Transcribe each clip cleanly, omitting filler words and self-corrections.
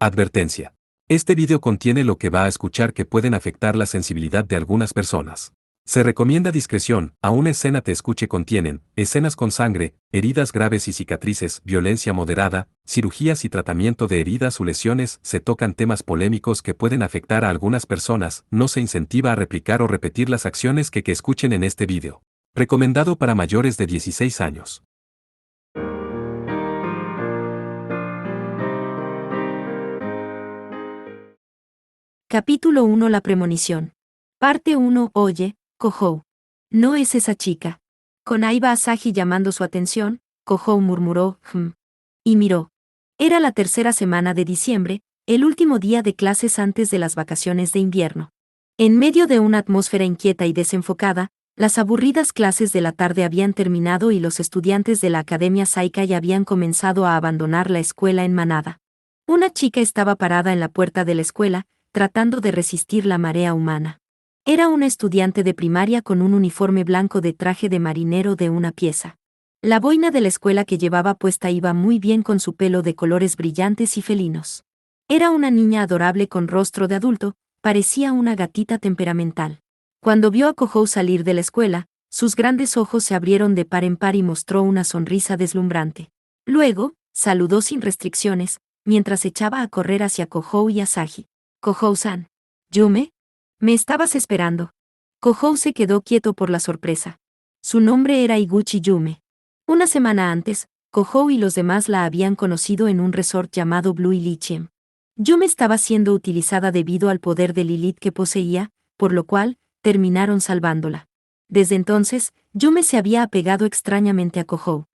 Advertencia. Este video contiene lo que va a escuchar que pueden afectar la sensibilidad de algunas personas. Se recomienda discreción, aún escena te escuche contienen, escenas con sangre, heridas graves y cicatrices, violencia moderada, cirugías y tratamiento de heridas o lesiones, se tocan temas polémicos que pueden afectar a algunas personas, no se incentiva a replicar o repetir las acciones que escuchen en este video. Recomendado para mayores de 16 años. Capítulo 1 La premonición. Parte 1 Oye, Kohou. No es esa chica. Con Aiba Asahi llamando su atención, Kohou murmuró, y miró. Era la tercera semana de diciembre, el último día de clases antes de las vacaciones de invierno. En medio de una atmósfera inquieta y desenfocada, las aburridas clases de la tarde habían terminado y los estudiantes de la Academia Saikai habían comenzado a abandonar la escuela en manada. Una chica estaba parada en la puerta de la escuela, tratando de resistir la marea humana. Era una estudiante de primaria con un uniforme blanco de traje de marinero de una pieza. La boina de la escuela que llevaba puesta iba muy bien con su pelo de colores brillantes y felinos. Era una niña adorable con rostro de adulto, parecía una gatita temperamental. Cuando vio a Kohou salir de la escuela, sus grandes ojos se abrieron de par en par y mostró una sonrisa deslumbrante. Luego, saludó sin restricciones, mientras echaba a correr hacia Kohou y Asahi. Kohou-san. ¿Yume? ¿Me estabas esperando? Kohou se quedó quieto por la sorpresa. Su nombre era Iguchi Yume. Una semana antes, Kohou y los demás la habían conocido en un resort llamado Blue Elysium. Yume estaba siendo utilizada debido al poder de Lilith que poseía, por lo cual, terminaron salvándola. Desde entonces, Yume se había apegado extrañamente a Kohou.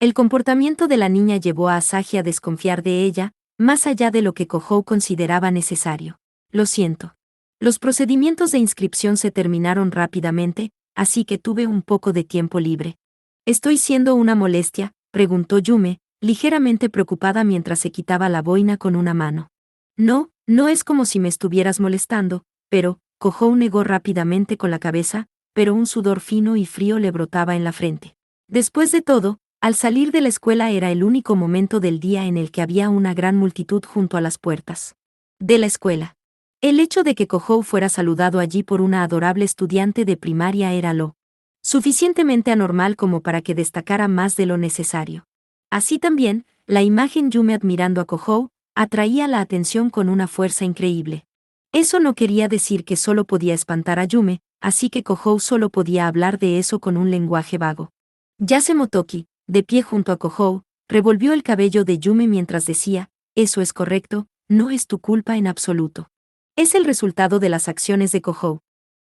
El comportamiento de la niña llevó a Asahi a desconfiar de ella, más allá de lo que Kohou consideraba necesario. Lo siento. Los procedimientos de inscripción se terminaron rápidamente, así que tuve un poco de tiempo libre. ¿Estoy siendo una molestia?, preguntó Yume, ligeramente preocupada mientras se quitaba la boina con una mano. No, no es como si me estuvieras molestando, pero, Kohou negó rápidamente con la cabeza, pero un sudor fino y frío le brotaba en la frente. Después de todo, al salir de la escuela era el único momento del día en el que había una gran multitud junto a las puertas de la escuela. El hecho de que Kohou fuera saludado allí por una adorable estudiante de primaria era lo suficientemente anormal como para que destacara más de lo necesario. Así también, la imagen Yume admirando a Kohou atraía la atención con una fuerza increíble. Eso no quería decir que solo podía espantar a Yume, así que Kohou solo podía hablar de eso con un lenguaje vago. Yase Motoki, de pie junto a Kohou, revolvió el cabello de Yume mientras decía, eso es correcto, no es tu culpa en absoluto. Es el resultado de las acciones de Kohou.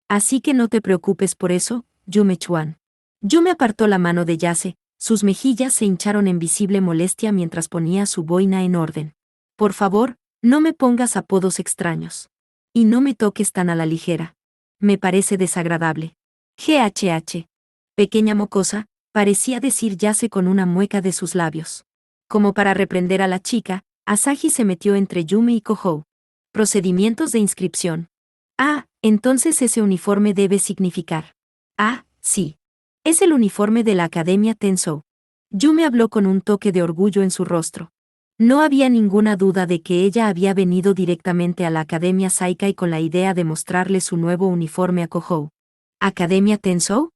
Así que no te preocupes por eso, Yume-chuan. Yume apartó la mano de Yase, sus mejillas se hincharon en visible molestia mientras ponía su boina en orden. Por favor, no me pongas apodos extraños. Y no me toques tan a la ligera. Me parece desagradable. GHH. Pequeña mocosa, parecía decir Yase con una mueca de sus labios. Como para reprender a la chica, Asahi se metió entre Yume y Kohou. Procedimientos de inscripción. Ah, entonces ese uniforme debe significar. Ah, sí. Es el uniforme de la Academia Tensou. Yume habló con un toque de orgullo en su rostro. No había ninguna duda de que ella había venido directamente a la Academia Saikai con la idea de mostrarle su nuevo uniforme a Kohou. ¿Academia Tensou?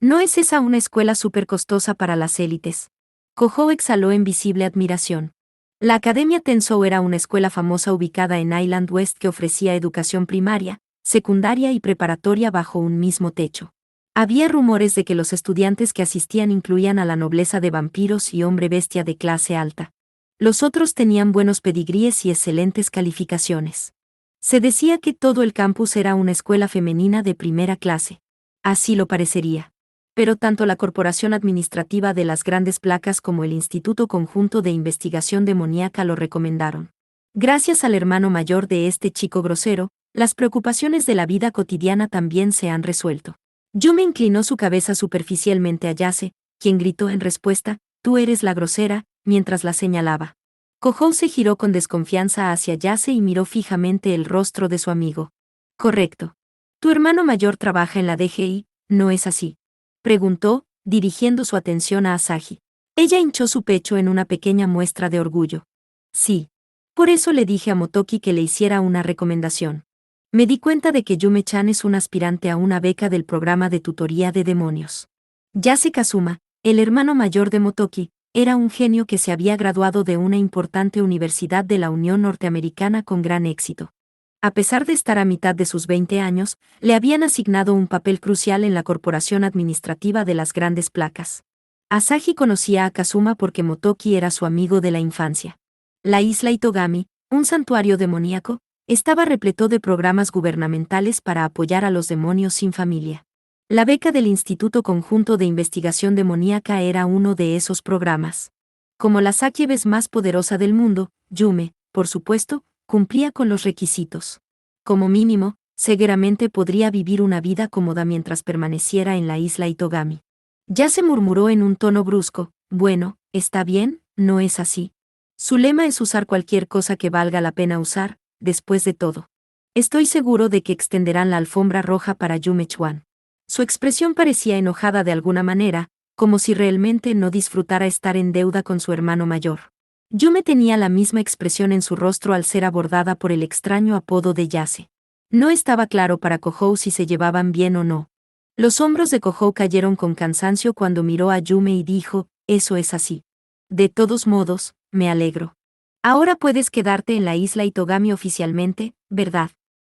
¿No es esa una escuela súper costosa para las élites? Kohou exhaló en visible admiración. La Academia Tensou era una escuela famosa ubicada en Island West que ofrecía educación primaria, secundaria y preparatoria bajo un mismo techo. Había rumores de que los estudiantes que asistían incluían a la nobleza de vampiros y hombre bestia de clase alta. Los otros tenían buenos pedigríes y excelentes calificaciones. Se decía que todo el campus era una escuela femenina de primera clase. Así lo parecería. Pero tanto la Corporación Administrativa de las Grandes Placas como el Instituto Conjunto de Investigación Demoníaca lo recomendaron. Gracias al hermano mayor de este chico grosero, las preocupaciones de la vida cotidiana también se han resuelto. Yume inclinó su cabeza superficialmente a Yase, quien gritó en respuesta, tú eres la grosera, mientras la señalaba. Kohou se giró con desconfianza hacia Yase y miró fijamente el rostro de su amigo. Correcto. Tu hermano mayor trabaja en la DGI, ¿no es así?, preguntó, dirigiendo su atención a Asahi. Ella hinchó su pecho en una pequeña muestra de orgullo. Sí. Por eso le dije a Motoki que le hiciera una recomendación. Me di cuenta de que Yume-chan es un aspirante a una beca del programa de tutoría de demonios. Yase Kazuma, el hermano mayor de Motoki, era un genio que se había graduado de una importante universidad de la Unión Norteamericana con gran éxito. A pesar de estar a mitad de sus 20 años, le habían asignado un papel crucial en la corporación administrativa de las grandes placas. Asahi conocía a Kazuma porque Motoki era su amigo de la infancia. La isla Itogami, un santuario demoníaco, estaba repleto de programas gubernamentales para apoyar a los demonios sin familia. La beca del Instituto Conjunto de Investigación Demoníaca era uno de esos programas. Como la Sakyebes más poderosa del mundo, Yume, por supuesto, cumplía con los requisitos. Como mínimo, seguramente podría vivir una vida cómoda mientras permaneciera en la isla Itogami. Ya se murmuró en un tono brusco, bueno, está bien, no es así. Su lema es usar cualquier cosa que valga la pena usar, después de todo. Estoy seguro de que extenderán la alfombra roja para Yume-chan. Su expresión parecía enojada de alguna manera, como si realmente no disfrutara estar en deuda con su hermano mayor. Yume tenía la misma expresión en su rostro al ser abordada por el extraño apodo de Yase. No estaba claro para Kohou si se llevaban bien o no. Los hombros de Kohou cayeron con cansancio cuando miró a Yume y dijo, eso es así. De todos modos, me alegro. Ahora puedes quedarte en la isla Itogami oficialmente, ¿verdad?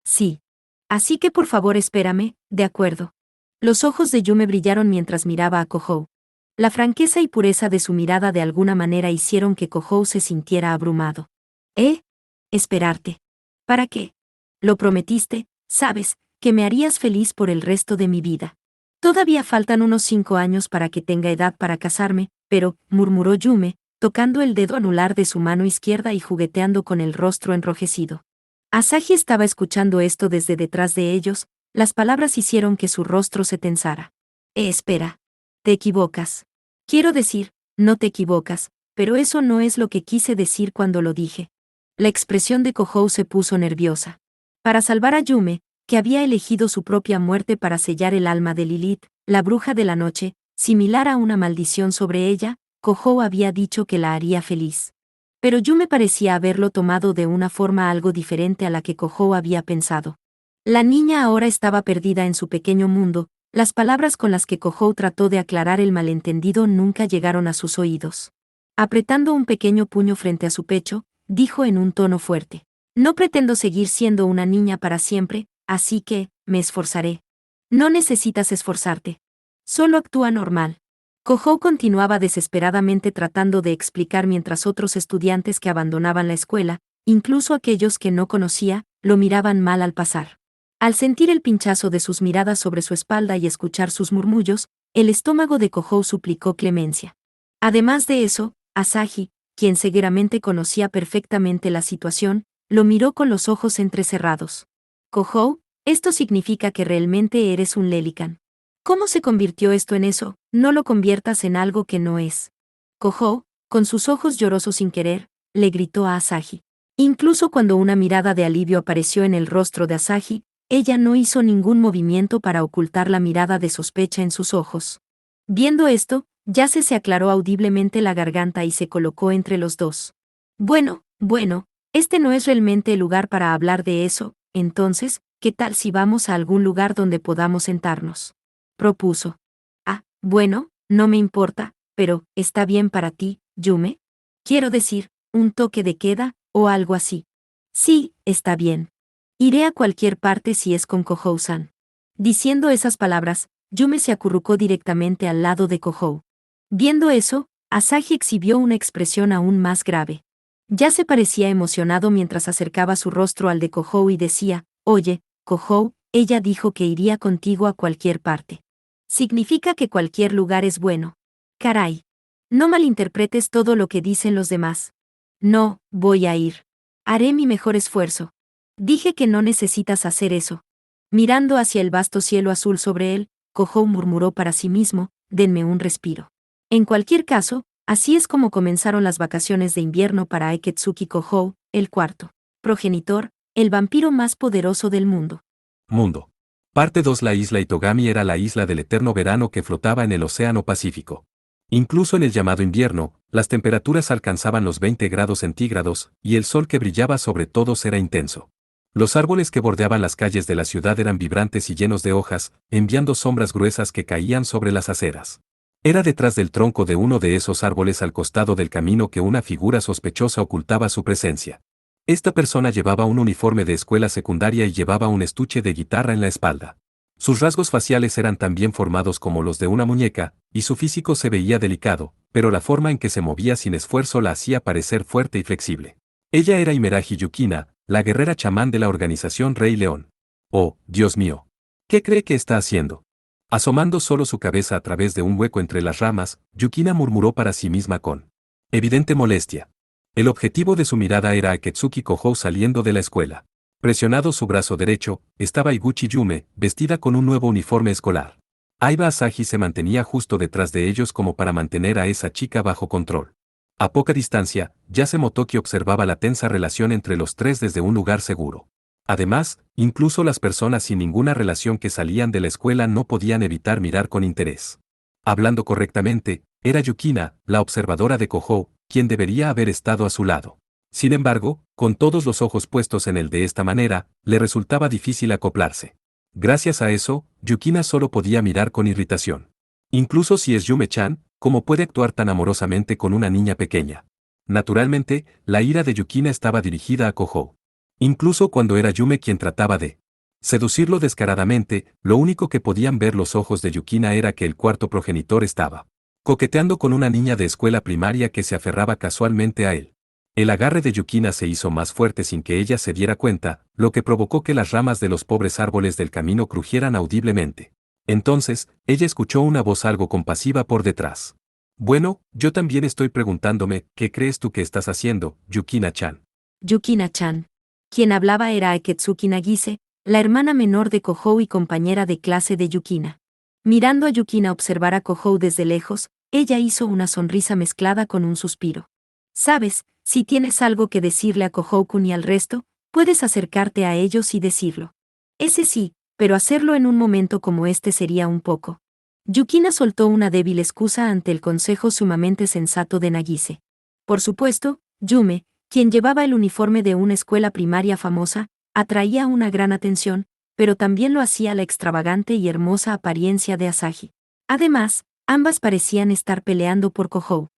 Sí. Así que por favor espérame, ¿de acuerdo? Los ojos de Yume brillaron mientras miraba a Kohou. La franqueza y pureza de su mirada de alguna manera hicieron que Kohou se sintiera abrumado. Esperarte. ¿Para qué? Lo prometiste, sabes, que me harías feliz por el resto de mi vida. Todavía faltan unos 5 años para que tenga edad para casarme, pero, murmuró Yume, tocando el dedo anular de su mano izquierda y jugueteando con el rostro enrojecido. Asahi estaba escuchando esto desde detrás de ellos. Las palabras hicieron que su rostro se tensara. Espera. Te equivocas. Quiero decir, no te equivocas, pero eso no es lo que quise decir cuando lo dije. La expresión de Kohou se puso nerviosa. Para salvar a Yume, que había elegido su propia muerte para sellar el alma de Lilith, la bruja de la noche, similar a una maldición sobre ella, Kohou había dicho que la haría feliz. Pero Yume parecía haberlo tomado de una forma algo diferente a la que Kohou había pensado. La niña ahora estaba perdida en su pequeño mundo. Las palabras con las que Kohou trató de aclarar el malentendido nunca llegaron a sus oídos. Apretando un pequeño puño frente a su pecho, dijo en un tono fuerte. No pretendo seguir siendo una niña para siempre, así que, me esforzaré. No necesitas esforzarte. Solo actúa normal. Kohou continuaba desesperadamente tratando de explicar mientras otros estudiantes que abandonaban la escuela, incluso aquellos que no conocía, lo miraban mal al pasar. Al sentir el pinchazo de sus miradas sobre su espalda y escuchar sus murmullos, el estómago de Kohou suplicó clemencia. Además de eso, Asahi, quien seguramente conocía perfectamente la situación, lo miró con los ojos entrecerrados. Kohou, esto significa que realmente eres un Lelican. ¿Cómo se convirtió esto en eso? No lo conviertas en algo que no es. Kohou, con sus ojos llorosos sin querer, le gritó a Asahi. Incluso cuando una mirada de alivio apareció en el rostro de Asahi, ella no hizo ningún movimiento para ocultar la mirada de sospecha en sus ojos. Viendo esto, Yase se aclaró audiblemente la garganta y se colocó entre los dos. Bueno, este no es realmente el lugar para hablar de eso, entonces, ¿qué tal si vamos a algún lugar donde podamos sentarnos? Propuso. Bueno, no me importa, pero, ¿está bien para ti, Yume? Quiero decir, un toque de queda, o algo así. Sí, está bien. Iré a cualquier parte si es con Kohou-san. Diciendo esas palabras, Yume se acurrucó directamente al lado de Kohou. Viendo eso, Asahi exhibió una expresión aún más grave. Ya se parecía emocionado mientras acercaba su rostro al de Kohou y decía, oye, Kohou, ella dijo que iría contigo a cualquier parte. Significa que cualquier lugar es bueno. Caray. No malinterpretes todo lo que dicen los demás. No, voy a ir. Haré mi mejor esfuerzo. Dije que no necesitas hacer eso. Mirando hacia el vasto cielo azul sobre él, Kohou murmuró para sí mismo, denme un respiro. En cualquier caso, así es como comenzaron las vacaciones de invierno para Aketsuki Kohou, el cuarto progenitor, el vampiro más poderoso del mundo. Mundo. Parte 2. La isla Itogami era la isla del eterno verano que flotaba en el Océano Pacífico. Incluso en el llamado invierno, las temperaturas alcanzaban los 20 grados centígrados, y el sol que brillaba sobre todos era intenso. Los árboles que bordeaban las calles de la ciudad eran vibrantes y llenos de hojas, enviando sombras gruesas que caían sobre las aceras. Era detrás del tronco de uno de esos árboles al costado del camino que una figura sospechosa ocultaba su presencia. Esta persona llevaba un uniforme de escuela secundaria y llevaba un estuche de guitarra en la espalda. Sus rasgos faciales eran tan bien formados como los de una muñeca, y su físico se veía delicado, pero la forma en que se movía sin esfuerzo la hacía parecer fuerte y flexible. Ella era Imeraji Yukina, la guerrera chamán de la organización Rey León. Oh, Dios mío. ¿Qué cree que está haciendo? Asomando solo su cabeza a través de un hueco entre las ramas, Yukina murmuró para sí misma con evidente molestia. El objetivo de su mirada era Aketsuki Kohou saliendo de la escuela. Presionado su brazo derecho, estaba Iguchi Yume, vestida con un nuevo uniforme escolar. Aiba Asahi se mantenía justo detrás de ellos como para mantener a esa chica bajo control. A poca distancia, Yase Motoki observaba la tensa relación entre los tres desde un lugar seguro. Además, incluso las personas sin ninguna relación que salían de la escuela no podían evitar mirar con interés. Hablando correctamente, era Yukina, la observadora de Kohou, quien debería haber estado a su lado. Sin embargo, con todos los ojos puestos en él de esta manera, le resultaba difícil acoplarse. Gracias a eso, Yukina solo podía mirar con irritación. Incluso si es Yume-chan, ¿cómo puede actuar tan amorosamente con una niña pequeña? Naturalmente, la ira de Yukina estaba dirigida a Kohou. Incluso cuando era Yume quien trataba de seducirlo descaradamente, lo único que podían ver los ojos de Yukina era que el cuarto progenitor estaba coqueteando con una niña de escuela primaria que se aferraba casualmente a él. El agarre de Yukina se hizo más fuerte sin que ella se diera cuenta, lo que provocó que las ramas de los pobres árboles del camino crujieran audiblemente. Entonces, ella escuchó una voz algo compasiva por detrás. Bueno, yo también estoy preguntándome, ¿qué crees tú que estás haciendo, Yukina-chan? Yukina-chan. Quien hablaba era Aketsuki Nagise, la hermana menor de Kohou y compañera de clase de Yukina. Mirando a Yukina observar a Kohou desde lejos, ella hizo una sonrisa mezclada con un suspiro. Sabes, si tienes algo que decirle a Kohou-kun y al resto, puedes acercarte a ellos y decirlo. Ese sí, pero hacerlo en un momento como este sería un poco. Yukina soltó una débil excusa ante el consejo sumamente sensato de Nagise. Por supuesto, Yume, quien llevaba el uniforme de una escuela primaria famosa, atraía una gran atención, pero también lo hacía la extravagante y hermosa apariencia de Asahi. Además, ambas parecían estar peleando por Kohou.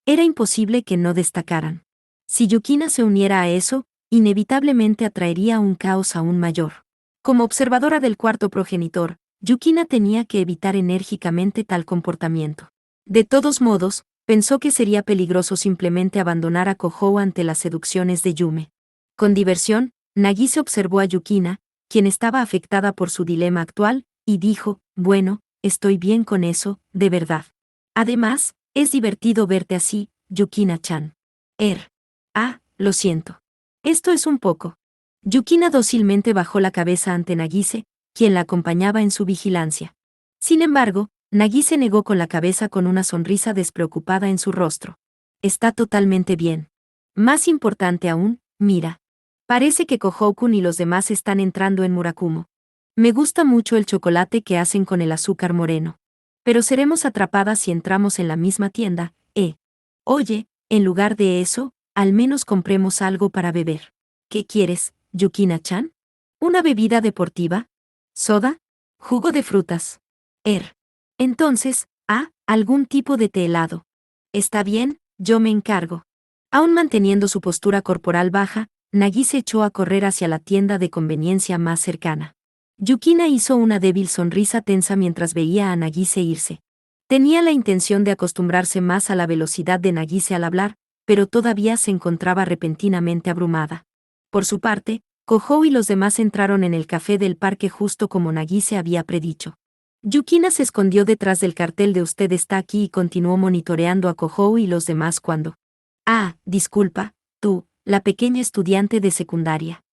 Era imposible que no destacaran. Si Yukina se uniera a eso, inevitablemente atraería un caos aún mayor. Como observadora del cuarto progenitor, Yukina tenía que evitar enérgicamente tal comportamiento. De todos modos, pensó que sería peligroso simplemente abandonar a Kohou ante las seducciones de Yume. Con diversión, Nagise observó a Yukina, quien estaba afectada por su dilema actual, y dijo, bueno, estoy bien con eso, de verdad. Además, es divertido verte así, Yukina-chan. Lo siento. Esto es un poco. Yukina dócilmente bajó la cabeza ante Nagise, quien la acompañaba en su vigilancia. Sin embargo, Nagise negó con la cabeza con una sonrisa despreocupada en su rostro. Está totalmente bien. Más importante aún, mira. Parece que Kohou-kun y los demás están entrando en Murakumo. Me gusta mucho el chocolate que hacen con el azúcar moreno. Pero seremos atrapadas si entramos en la misma tienda, Oye, en lugar de eso, al menos compremos algo para beber. ¿Qué quieres, Yukina-chan? ¿Una bebida deportiva? ¿Soda? ¿Jugo de frutas? Entonces, algún tipo de té helado. Está bien, yo me encargo. Aún manteniendo su postura corporal baja, Nagise echó a correr hacia la tienda de conveniencia más cercana. Yukina hizo una débil sonrisa tensa mientras veía a Nagise irse. Tenía la intención de acostumbrarse más a la velocidad de Nagise al hablar, pero todavía se encontraba repentinamente abrumada. Por su parte, Kohou y los demás entraron en el café del parque justo como Nagise había predicho. Yukina se escondió detrás del cartel de "Usted está aquí" y continuó monitoreando a Kohou y los demás cuando... disculpa, tú, la pequeña estudiante de secundaria.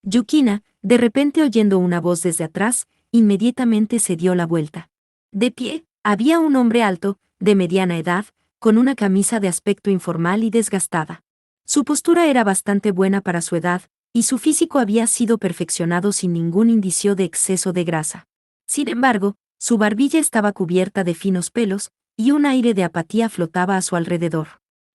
Yukina, de repente oyendo una voz desde atrás, inmediatamente se dio la vuelta. De pie, había un hombre alto, de mediana edad, con una camisa de aspecto informal y desgastada. Su postura era bastante buena para su edad, y su físico había sido perfeccionado sin ningún indicio de exceso de grasa. Sin embargo, su barbilla estaba cubierta de finos pelos, y un aire de apatía flotaba a su alrededor.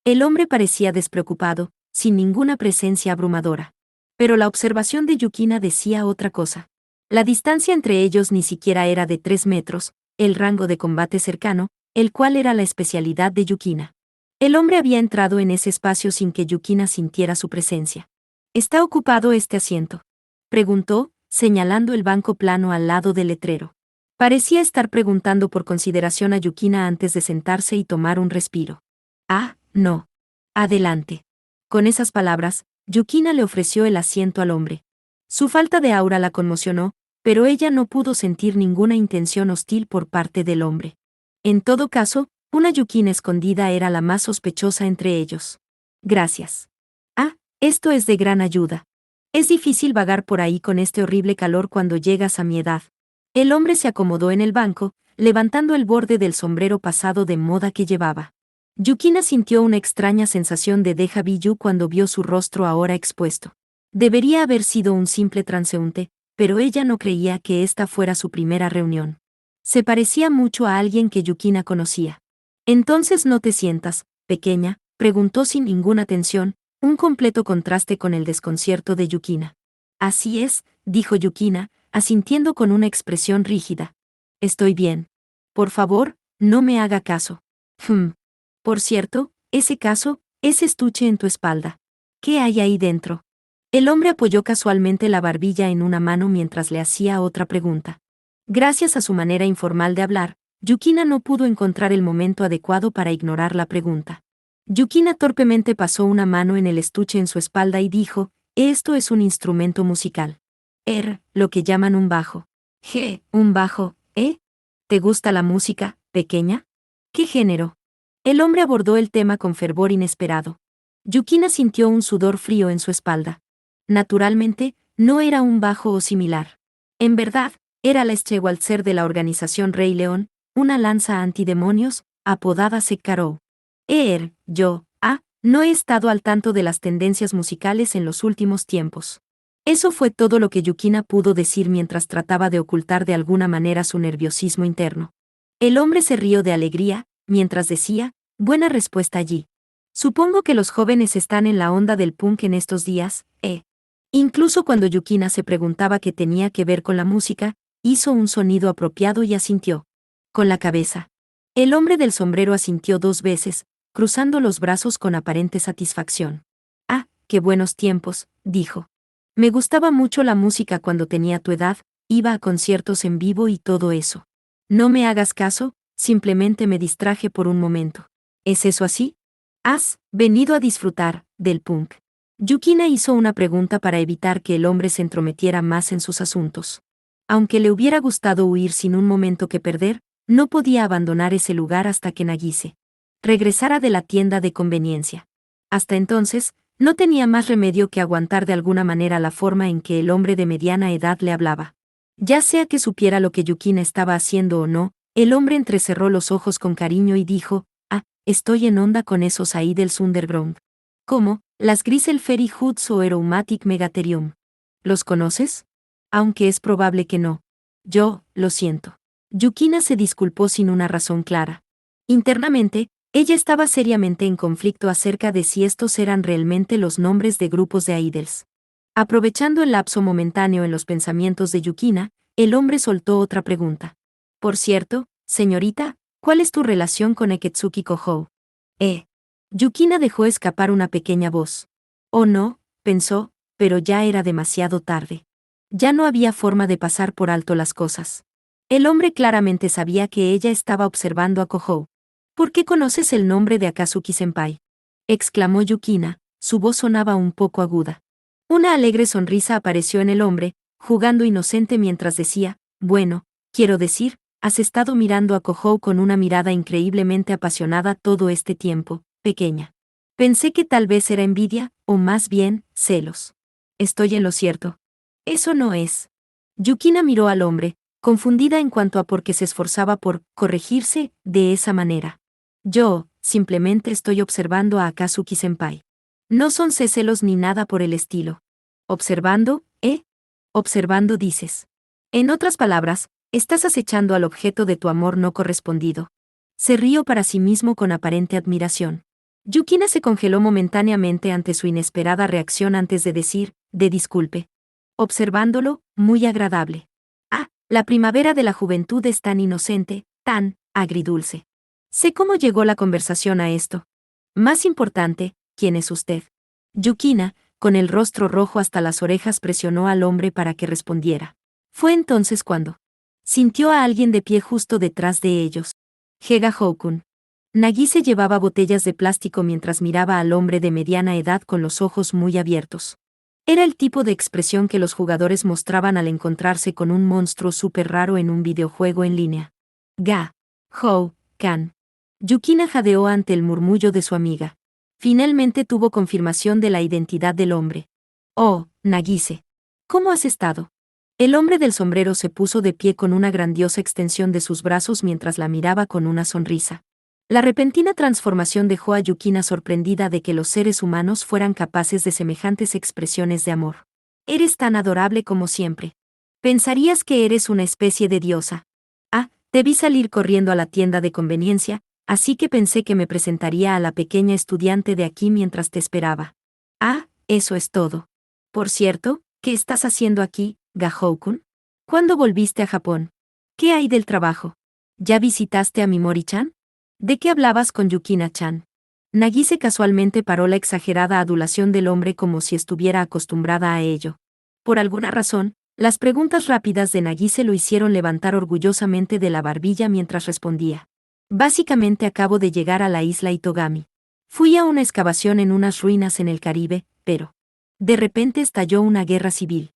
El hombre parecía despreocupado, sin ninguna presencia abrumadora. Pero la observación de Yukina decía otra cosa. La distancia entre ellos ni siquiera era de 3 metros, el rango de combate cercano, el cual era la especialidad de Yukina. El hombre había entrado en ese espacio sin que Yukina sintiera su presencia. ¿Está ocupado este asiento?, preguntó, señalando el banco plano al lado del letrero. Parecía estar preguntando por consideración a Yukina antes de sentarse y tomar un respiro. Ah, no. Adelante. Con esas palabras, Yukina le ofreció el asiento al hombre. Su falta de aura la conmocionó, pero ella no pudo sentir ninguna intención hostil por parte del hombre. En todo caso, una Yukina escondida era la más sospechosa entre ellos. Gracias. Ah, esto es de gran ayuda. Es difícil vagar por ahí con este horrible calor cuando llegas a mi edad. El hombre se acomodó en el banco, levantando el borde del sombrero pasado de moda que llevaba. Yukina sintió una extraña sensación de déjà vu cuando vio su rostro ahora expuesto. Debería haber sido un simple transeúnte, pero ella no creía que esta fuera su primera reunión. Se parecía mucho a alguien que Yukina conocía. Entonces no te sientas, pequeña, preguntó sin ninguna tensión, un completo contraste con el desconcierto de Yukina. Así es, dijo Yukina, asintiendo con una expresión rígida. Estoy bien. Por favor, no me haga caso. Por cierto, ese estuche en tu espalda. ¿Qué hay ahí dentro? El hombre apoyó casualmente la barbilla en una mano mientras le hacía otra pregunta. Gracias a su manera informal de hablar, Yukina no pudo encontrar el momento adecuado para ignorar la pregunta. Yukina torpemente pasó una mano en el estuche en su espalda y dijo, esto es un instrumento musical. Lo que llaman un bajo. Un bajo, ¿eh? ¿Te gusta la música, pequeña? ¿Qué género? El hombre abordó el tema con fervor inesperado. Yukina sintió un sudor frío en su espalda. Naturalmente, no era un bajo o similar. En verdad, era la Strewalzer de la organización Rey León, una lanza antidemonios, apodada Sekkarou. No he estado al tanto de las tendencias musicales en los últimos tiempos. Eso fue todo lo que Yukina pudo decir mientras trataba de ocultar de alguna manera su nerviosismo interno. El hombre se rió de alegría, mientras decía, buena respuesta allí. Supongo que los jóvenes están en la onda del punk en estos días, ¿eh? Incluso cuando Yukina se preguntaba qué tenía que ver con la música, hizo un sonido apropiado y asintió. Con la cabeza. El hombre del sombrero asintió 2 veces, cruzando los brazos con aparente satisfacción. Ah, qué buenos tiempos, dijo. Me gustaba mucho la música cuando tenía tu edad, iba a conciertos en vivo y todo eso. No me hagas caso, simplemente me distraje por un momento. ¿Es eso así? ¿Has venido a disfrutar del punk? Yukina hizo una pregunta para evitar que el hombre se entrometiera más en sus asuntos. Aunque le hubiera gustado huir sin un momento que perder, no podía abandonar ese lugar hasta que Nagise regresara de la tienda de conveniencia. Hasta entonces, no tenía más remedio que aguantar de alguna manera la forma en que el hombre de mediana edad le hablaba. Ya sea que supiera lo que Yukina estaba haciendo o no, el hombre entrecerró los ojos con cariño y dijo, estoy en onda con esos Idols Underground. ¿Cómo? Las Grisel Fairy Hoods o Aromatic Megatherium. ¿Los conoces? Aunque es probable que no. Yo, lo siento. Yukina se disculpó sin una razón clara. Internamente, ella estaba seriamente en conflicto acerca de si estos eran realmente los nombres de grupos de idols. Aprovechando el lapso momentáneo en los pensamientos de Yukina, el hombre soltó otra pregunta. Por cierto, señorita, ¿cuál es tu relación con Eketsuki Kohou? Yukina dejó escapar una pequeña voz. Oh no, pensó, pero ya era demasiado tarde. Ya no había forma de pasar por alto las cosas. El hombre claramente sabía que ella estaba observando a Kohou. ¿Por qué conoces el nombre de Akatsuki-senpai? Exclamó Yukina, su voz sonaba un poco aguda. Una alegre sonrisa apareció en el hombre, jugando inocente mientras decía, bueno, quiero decir, has estado mirando a Kohou con una mirada increíblemente apasionada todo este tiempo, pequeña. Pensé que tal vez era envidia, o más bien, celos. ¿Estoy en lo cierto? Eso no es. Yukina miró al hombre, confundida en cuanto a por qué se esforzaba por corregirse de esa manera. Yo, simplemente estoy observando a Akatsuki-senpai. No son celos ni nada por el estilo. ¿Observando, Observando dices. En otras palabras, estás acechando al objeto de tu amor no correspondido. Se rió para sí mismo con aparente admiración. Yukina se congeló momentáneamente ante su inesperada reacción antes de decir, disculpe. Observándolo, muy agradable. Ah, la primavera de la juventud es tan inocente, tan agridulce. Sé cómo llegó la conversación a esto. Más importante, ¿quién es usted? Yukina, con el rostro rojo hasta las orejas, presionó al hombre para que respondiera. Fue entonces cuando sintió a alguien de pie justo detrás de ellos. Hega Houkun. Nagise llevaba botellas de plástico mientras miraba al hombre de mediana edad con los ojos muy abiertos. Era el tipo de expresión que los jugadores mostraban al encontrarse con un monstruo súper raro en un videojuego en línea. Ga. Hou. Kan. Yukina jadeó ante el murmullo de su amiga. Finalmente tuvo confirmación de la identidad del hombre. Oh, Nagise. ¿Cómo has estado? El hombre del sombrero se puso de pie con una grandiosa extensión de sus brazos mientras la miraba con una sonrisa. La repentina transformación dejó a Yukina sorprendida de que los seres humanos fueran capaces de semejantes expresiones de amor. Eres tan adorable como siempre. Pensarías que eres una especie de diosa. Ah, te vi salir corriendo a la tienda de conveniencia, así que pensé que me presentaría a la pequeña estudiante de aquí mientras te esperaba. Ah, eso es todo. Por cierto, ¿qué estás haciendo aquí, Ga-Houkun? ¿Cuándo volviste a Japón? ¿Qué hay del trabajo? ¿Ya visitaste a Mimori-chan? ¿De qué hablabas con Yukina-chan? Nagise casualmente paró la exagerada adulación del hombre como si estuviera acostumbrada a ello. Por alguna razón, las preguntas rápidas de Nagise lo hicieron levantar orgullosamente de la barbilla mientras respondía. Básicamente acabo de llegar a la isla Itogami. Fui a una excavación en unas ruinas en el Caribe, pero de repente estalló una guerra civil.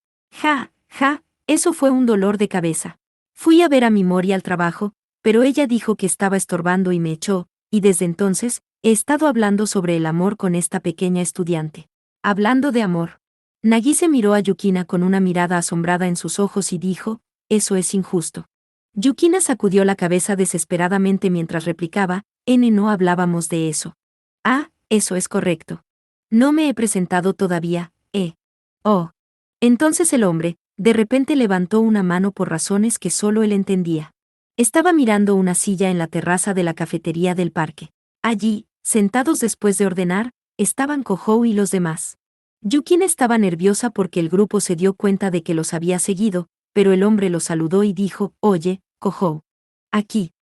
Eso fue un dolor de cabeza. Fui a ver a Mimori al trabajo, pero ella dijo que estaba estorbando y me echó, y desde entonces, he estado hablando sobre el amor con esta pequeña estudiante. Hablando de amor. Nagise miró a Yukina con una mirada asombrada en sus ojos y dijo, eso es injusto. Yukina sacudió la cabeza desesperadamente mientras replicaba, no hablábamos de eso. Ah, eso es correcto. No me he presentado todavía, Oh. Entonces el hombre, de repente levantó una mano por razones que solo él entendía. Estaba mirando una silla en la terraza de la cafetería del parque. Allí, sentados después de ordenar, estaban Kohou y los demás. Yukina estaba nerviosa porque el grupo se dio cuenta de que los había seguido, pero el hombre lo saludó y dijo, oye, Kohou. Aquí.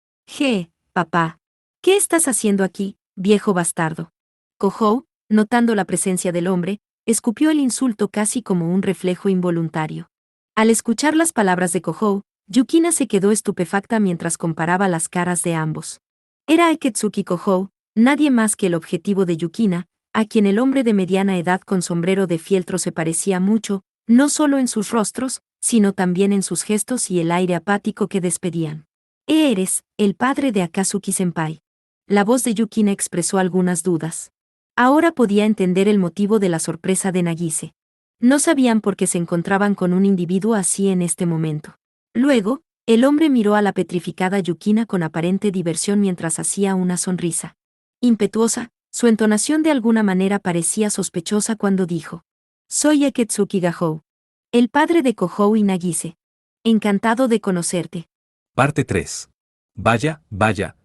Papá. ¿Qué estás haciendo aquí, viejo bastardo? Kohou, notando la presencia del hombre, escupió el insulto casi como un reflejo involuntario. Al escuchar las palabras de Kohou, Yukina se quedó estupefacta mientras comparaba las caras de ambos. Era Aketsuki Kohou, nadie más que el objetivo de Yukina, a quien el hombre de mediana edad con sombrero de fieltro se parecía mucho, no solo en sus rostros, sino también en sus gestos y el aire apático que despedían. Eres el padre de Akatsuki-senpai. La voz de Yukina expresó algunas dudas. Ahora podía entender el motivo de la sorpresa de Nagise. No sabían por qué se encontraban con un individuo así en este momento. Luego, el hombre miró a la petrificada Yukina con aparente diversión mientras hacía una sonrisa. Impetuosa, su entonación de alguna manera parecía sospechosa cuando dijo: Soy Aketsuki Gahou, el padre de Kohou y Nagise. Encantado de conocerte. Parte 3. Vaya,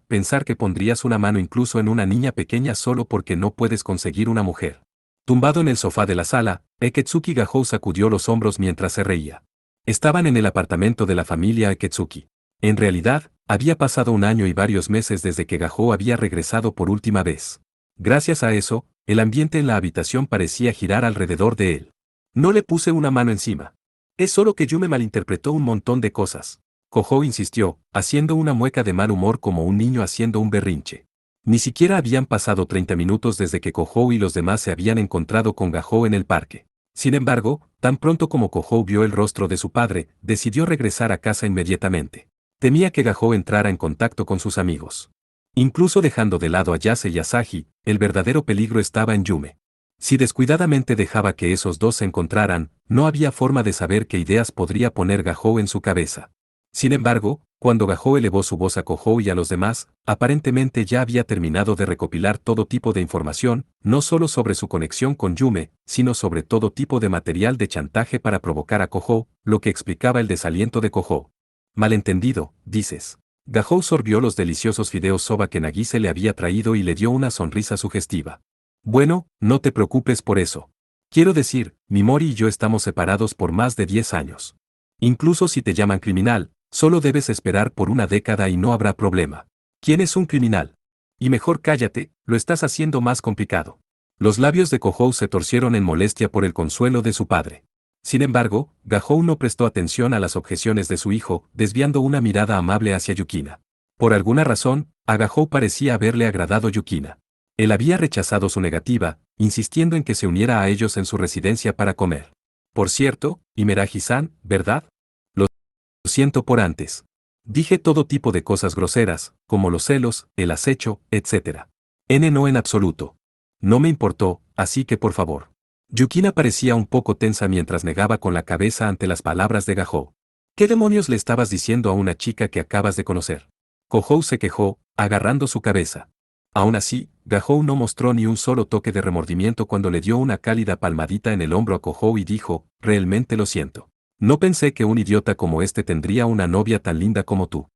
pensar que pondrías una mano incluso en una niña pequeña solo porque no puedes conseguir una mujer. Tumbado en el sofá de la sala, Aketsuki Gahou sacudió los hombros mientras se reía. Estaban en el apartamento de la familia Aketsuki. En realidad, había pasado un año y varios meses desde que Gahou había regresado por última vez. Gracias a eso, el ambiente en la habitación parecía girar alrededor de él. No le puse una mano encima. Es solo que Yume malinterpretó un montón de cosas. Kohou insistió, haciendo una mueca de mal humor como un niño haciendo un berrinche. Ni siquiera habían pasado 30 minutos desde que Kohou y los demás se habían encontrado con Gahou en el parque. Sin embargo, tan pronto como Kohou vio el rostro de su padre, decidió regresar a casa inmediatamente. Temía que Gahou entrara en contacto con sus amigos. Incluso dejando de lado a Yase y Asahi, el verdadero peligro estaba en Yume. Si descuidadamente dejaba que esos dos se encontraran, no había forma de saber qué ideas podría poner Gahou en su cabeza. Sin embargo, cuando Gahou elevó su voz a Kohou y a los demás, aparentemente ya había terminado de recopilar todo tipo de información, no solo sobre su conexión con Yume, sino sobre todo tipo de material de chantaje para provocar a Kohou, lo que explicaba el desaliento de Kohou. Malentendido, dices. Gahou sorbió los deliciosos fideos soba que Nagise le había traído y le dio una sonrisa sugestiva. Bueno, no te preocupes por eso. Quiero decir, mi Mori y yo estamos separados por más de 10 años. Incluso si te llaman criminal, solo debes esperar por una década y no habrá problema. ¿Quién es un criminal? Y mejor cállate, lo estás haciendo más complicado. Los labios de Kohou se torcieron en molestia por el consuelo de su padre. Sin embargo, Gahou no prestó atención a las objeciones de su hijo, desviando una mirada amable hacia Yukina. Por alguna razón, a Gahou parecía haberle agradado Yukina. Él había rechazado su negativa, insistiendo en que se uniera a ellos en su residencia para comer. Por cierto, Imeraji-san, ¿verdad? Lo siento por antes. Dije todo tipo de cosas groseras, como los celos, el acecho, etc. No en absoluto. No me importó, así que por favor. Yukina parecía un poco tensa mientras negaba con la cabeza ante las palabras de Gahou. ¿Qué demonios le estabas diciendo a una chica que acabas de conocer? Kohou se quejó, agarrando su cabeza. Aún así, Gahou no mostró ni un solo toque de remordimiento cuando le dio una cálida palmadita en el hombro a Kohou y dijo, realmente lo siento. No pensé que un idiota como este tendría una novia tan linda como tú.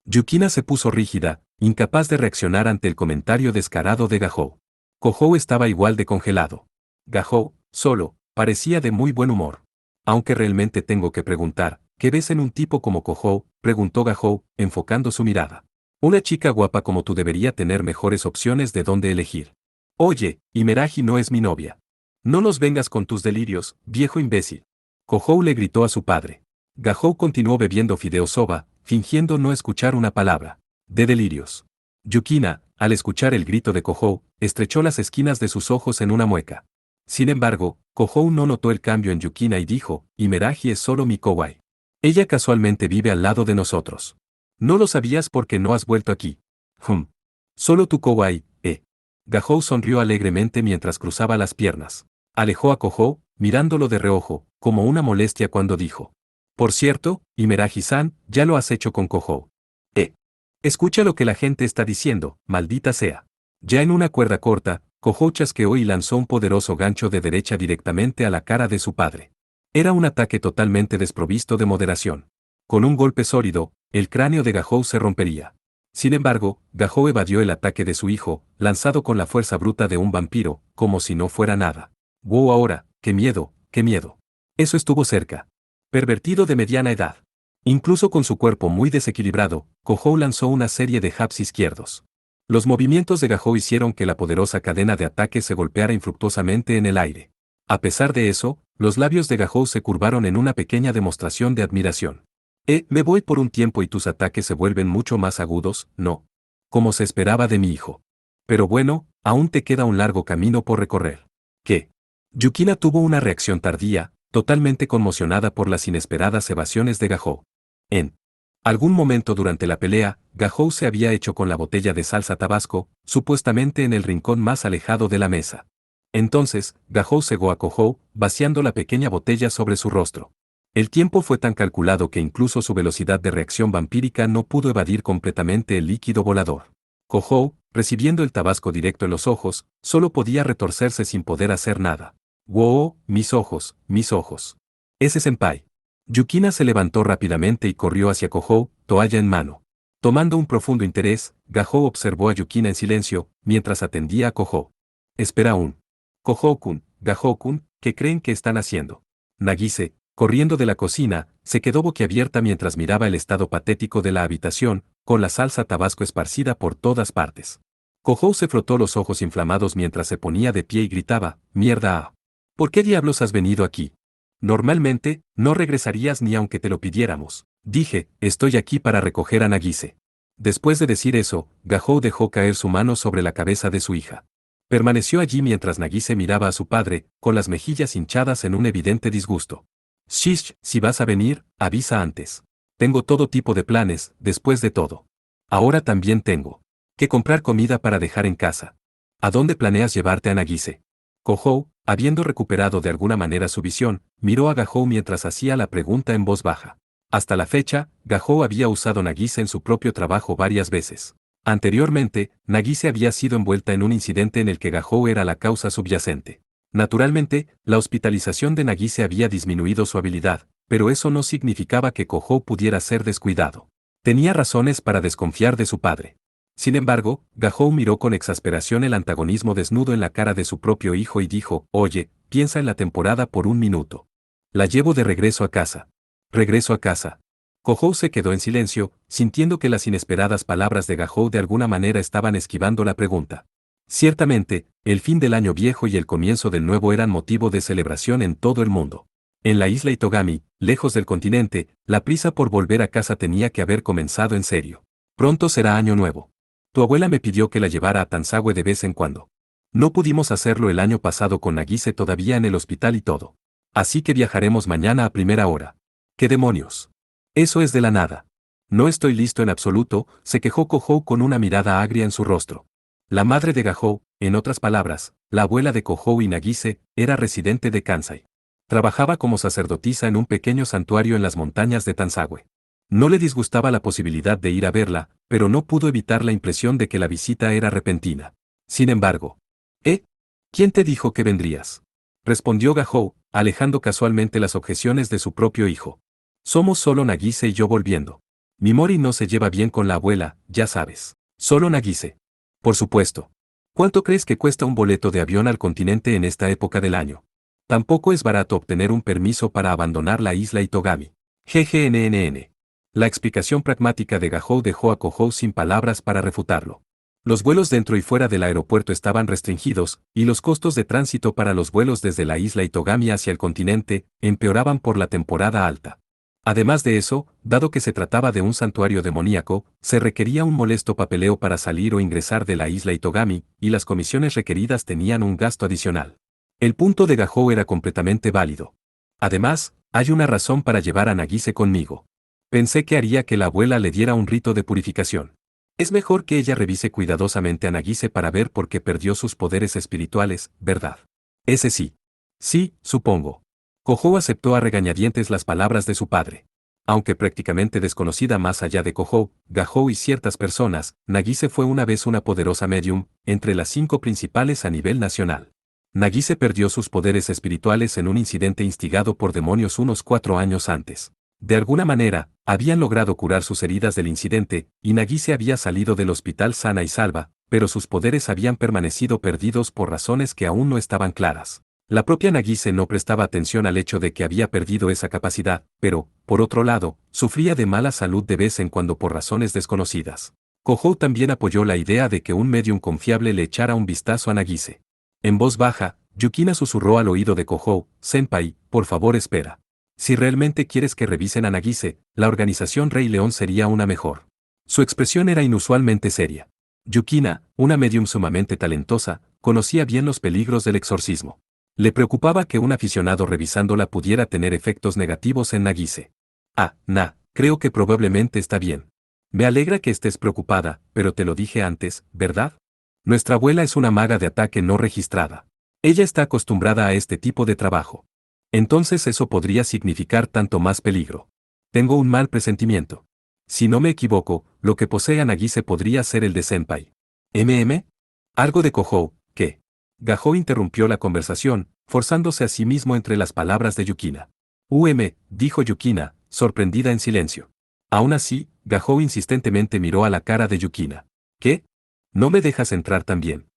Yukina se puso rígida, incapaz de reaccionar ante el comentario descarado de Gahou. Kohou estaba igual de congelado. Gahou, solo, parecía de muy buen humor. Aunque realmente tengo que preguntar, ¿qué ves en un tipo como Kohou?, preguntó Gahou, enfocando su mirada. Una chica guapa como tú debería tener mejores opciones de dónde elegir. Oye, Imeraji no es mi novia. No nos vengas con tus delirios, viejo imbécil. Kohou le gritó a su padre. Gahou continuó bebiendo fideo soba, fingiendo no escuchar una palabra. De delirios. Yukina, al escuchar el grito de Kohou, estrechó las esquinas de sus ojos en una mueca. Sin embargo, Kohou no notó el cambio en Yukina y dijo, Imeraji es solo mi kawaii. Ella casualmente vive al lado de nosotros. No lo sabías porque no has vuelto aquí. Solo tu kawaii, Gahou sonrió alegremente mientras cruzaba las piernas. Alejó a Kohou, mirándolo de reojo, como una molestia cuando dijo. Por cierto, Imeraji-san, ya lo has hecho con Kohou. Escucha lo que la gente está diciendo, maldita sea. Ya en una cuerda corta, Kohou chasqueó y lanzó un poderoso gancho de derecha directamente a la cara de su padre. Era un ataque totalmente desprovisto de moderación. Con un golpe sólido, el cráneo de Gahou se rompería. Sin embargo, Gahou evadió el ataque de su hijo, lanzado con la fuerza bruta de un vampiro, como si no fuera nada. ¡Wow! Ahora, qué miedo, qué miedo. Eso estuvo cerca. Pervertido de mediana edad. Incluso con su cuerpo muy desequilibrado, Kohou lanzó una serie de jabs izquierdos. Los movimientos de Gahou hicieron que la poderosa cadena de ataque se golpeara infructuosamente en el aire. A pesar de eso, los labios de Gahou se curvaron en una pequeña demostración de admiración. Me voy por un tiempo y tus ataques se vuelven mucho más agudos, ¿no? Como se esperaba de mi hijo. Pero bueno, aún te queda un largo camino por recorrer. ¿Qué? Yukina tuvo una reacción tardía, totalmente conmocionada por las inesperadas evasiones de Gahou. En algún momento durante la pelea, Gahou se había hecho con la botella de salsa tabasco, supuestamente en el rincón más alejado de la mesa. Entonces, Gahou cegó a Kohou, vaciando la pequeña botella sobre su rostro. El tiempo fue tan calculado que incluso su velocidad de reacción vampírica no pudo evadir completamente el líquido volador. Kohou, recibiendo el tabasco directo en los ojos, solo podía retorcerse sin poder hacer nada. ¡Wow! Mis ojos, mis ojos. Ese senpai. Yukina se levantó rápidamente y corrió hacia Kohou, toalla en mano. Tomando un profundo interés, Gahou observó a Yukina en silencio, mientras atendía a Kohou. Espera aún. Kohou-kun, Gahou-kun, ¿qué creen que están haciendo? Nagise, corriendo de la cocina, se quedó boquiabierta mientras miraba el estado patético de la habitación, con la salsa tabasco esparcida por todas partes. Kohou se frotó los ojos inflamados mientras se ponía de pie y gritaba, ¡mierda! ¿Por qué diablos has venido aquí? Normalmente, no regresarías ni aunque te lo pidiéramos. Dije, estoy aquí para recoger a Nagise. Después de decir eso, Gahou dejó caer su mano sobre la cabeza de su hija. Permaneció allí mientras Nagise miraba a su padre, con las mejillas hinchadas en un evidente disgusto. Shish, si vas a venir, avisa antes. Tengo todo tipo de planes, después de todo. Ahora también tengo que comprar comida para dejar en casa. ¿A dónde planeas llevarte a Nagise? Kohou, habiendo recuperado de alguna manera su visión, miró a Gahou mientras hacía la pregunta en voz baja. Hasta la fecha, Gahou había usado Nagise en su propio trabajo varias veces. Anteriormente, Nagise había sido envuelta en un incidente en el que Gahou era la causa subyacente. Naturalmente, la hospitalización de Nagise había disminuido su habilidad, pero eso no significaba que Kohou pudiera ser descuidado. Tenía razones para desconfiar de su padre. Sin embargo, Gahou miró con exasperación el antagonismo desnudo en la cara de su propio hijo y dijo, oye, piensa en la temporada por un minuto. La llevo de regreso a casa. Regreso a casa. Kohou se quedó en silencio, sintiendo que las inesperadas palabras de Gahou de alguna manera estaban esquivando la pregunta. Ciertamente, el fin del año viejo y el comienzo del nuevo eran motivo de celebración en todo el mundo. En la isla Itogami, lejos del continente, la prisa por volver a casa tenía que haber comenzado en serio. Pronto será año nuevo. Tu abuela me pidió que la llevara a Tanzagüe de vez en cuando. No pudimos hacerlo el año pasado con Nagise todavía en el hospital y todo. Así que viajaremos mañana a primera hora. ¿Qué demonios? Eso es de la nada. No estoy listo en absoluto, se quejó Kohou con una mirada agria en su rostro. La madre de Gahou, en otras palabras, la abuela de Kohou y Nagise, era residente de Kansai. Trabajaba como sacerdotisa en un pequeño santuario en las montañas de Tanzagüe. No le disgustaba la posibilidad de ir a verla, pero no pudo evitar la impresión de que la visita era repentina. Sin embargo, ¿quién te dijo que vendrías? Respondió Gahou, alejando casualmente las objeciones de su propio hijo. Somos solo Nagise y yo volviendo. Mimori no se lleva bien con la abuela, ya sabes. Solo Nagise. Por supuesto. ¿Cuánto crees que cuesta un boleto de avión al continente en esta época del año? Tampoco es barato obtener un permiso para abandonar la isla Itogami. GGNNN. La explicación pragmática de Gahou dejó a Kohou sin palabras para refutarlo. Los vuelos dentro y fuera del aeropuerto estaban restringidos, y los costos de tránsito para los vuelos desde la isla Itogami hacia el continente empeoraban por la temporada alta. Además de eso, dado que se trataba de un santuario demoníaco, se requería un molesto papeleo para salir o ingresar de la isla Itogami, y las comisiones requeridas tenían un gasto adicional. El punto de Gahou era completamente válido. Además, hay una razón para llevar a Nagise conmigo. Pensé que haría que la abuela le diera un rito de purificación. Es mejor que ella revise cuidadosamente a Nagise para ver por qué perdió sus poderes espirituales, ¿verdad? Ese sí. Sí, supongo. Kohou aceptó a regañadientes las palabras de su padre. Aunque prácticamente desconocida más allá de Kohou, Gahou y ciertas personas, Nagise fue una vez una poderosa medium, entre las 5 principales a nivel nacional. Nagise perdió sus poderes espirituales en un incidente instigado por demonios unos 4 años antes. De alguna manera, habían logrado curar sus heridas del incidente, y Nagise había salido del hospital sana y salva, pero sus poderes habían permanecido perdidos por razones que aún no estaban claras. La propia Nagise no prestaba atención al hecho de que había perdido esa capacidad, pero, por otro lado, sufría de mala salud de vez en cuando por razones desconocidas. Kohou también apoyó la idea de que un medium confiable le echara un vistazo a Nagise. En voz baja, Yukina susurró al oído de Kohou, «Senpai, por favor espera. Si realmente quieres que revisen a Nagise, la organización Rey León sería una mejor». Su expresión era inusualmente seria. Yukina, una medium sumamente talentosa, conocía bien los peligros del exorcismo. Le preocupaba que un aficionado revisándola pudiera tener efectos negativos en Nagise. Creo que probablemente está bien. Me alegra que estés preocupada, pero te lo dije antes, ¿verdad? Nuestra abuela es una maga de ataque no registrada. Ella está acostumbrada a este tipo de trabajo. Entonces eso podría significar tanto más peligro. Tengo un mal presentimiento. Si no me equivoco, lo que posee a Nagise podría ser el de Senpai. Algo de Kohou, ¿qué? Gahou interrumpió la conversación, forzándose a sí mismo entre las palabras de Yukina. Dijo Yukina, sorprendida en silencio. Aún así, Gahou insistentemente miró a la cara de Yukina. ¿Qué? ¿No me dejas entrar también?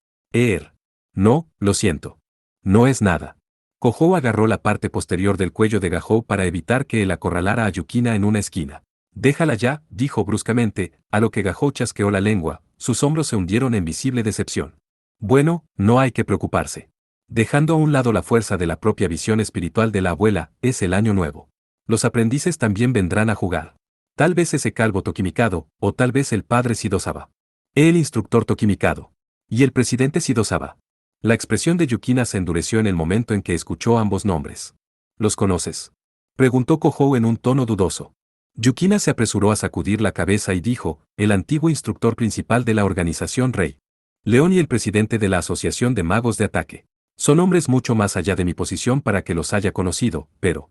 No, lo siento. No es nada. Kohou agarró la parte posterior del cuello de Gahou para evitar que él acorralara a Yukina en una esquina. Déjala ya, dijo bruscamente, a lo que Gahou chasqueó la lengua, sus hombros se hundieron en visible decepción. Bueno, no hay que preocuparse. Dejando a un lado la fuerza de la propia visión espiritual de la abuela, es el año nuevo. Los aprendices también vendrán a jugar. Tal vez ese calvo Tokimikado, o tal vez el padre Shidosawa. El instructor Tokimikado. Y el presidente Shidosawa. La expresión de Yukina se endureció en el momento en que escuchó ambos nombres. ¿Los conoces? Preguntó Kohou en un tono dudoso. Yukina se apresuró a sacudir la cabeza y dijo, el antiguo instructor principal de la organización Rey León y el presidente de la Asociación de Magos de Ataque. Son hombres mucho más allá de mi posición para que los haya conocido, pero...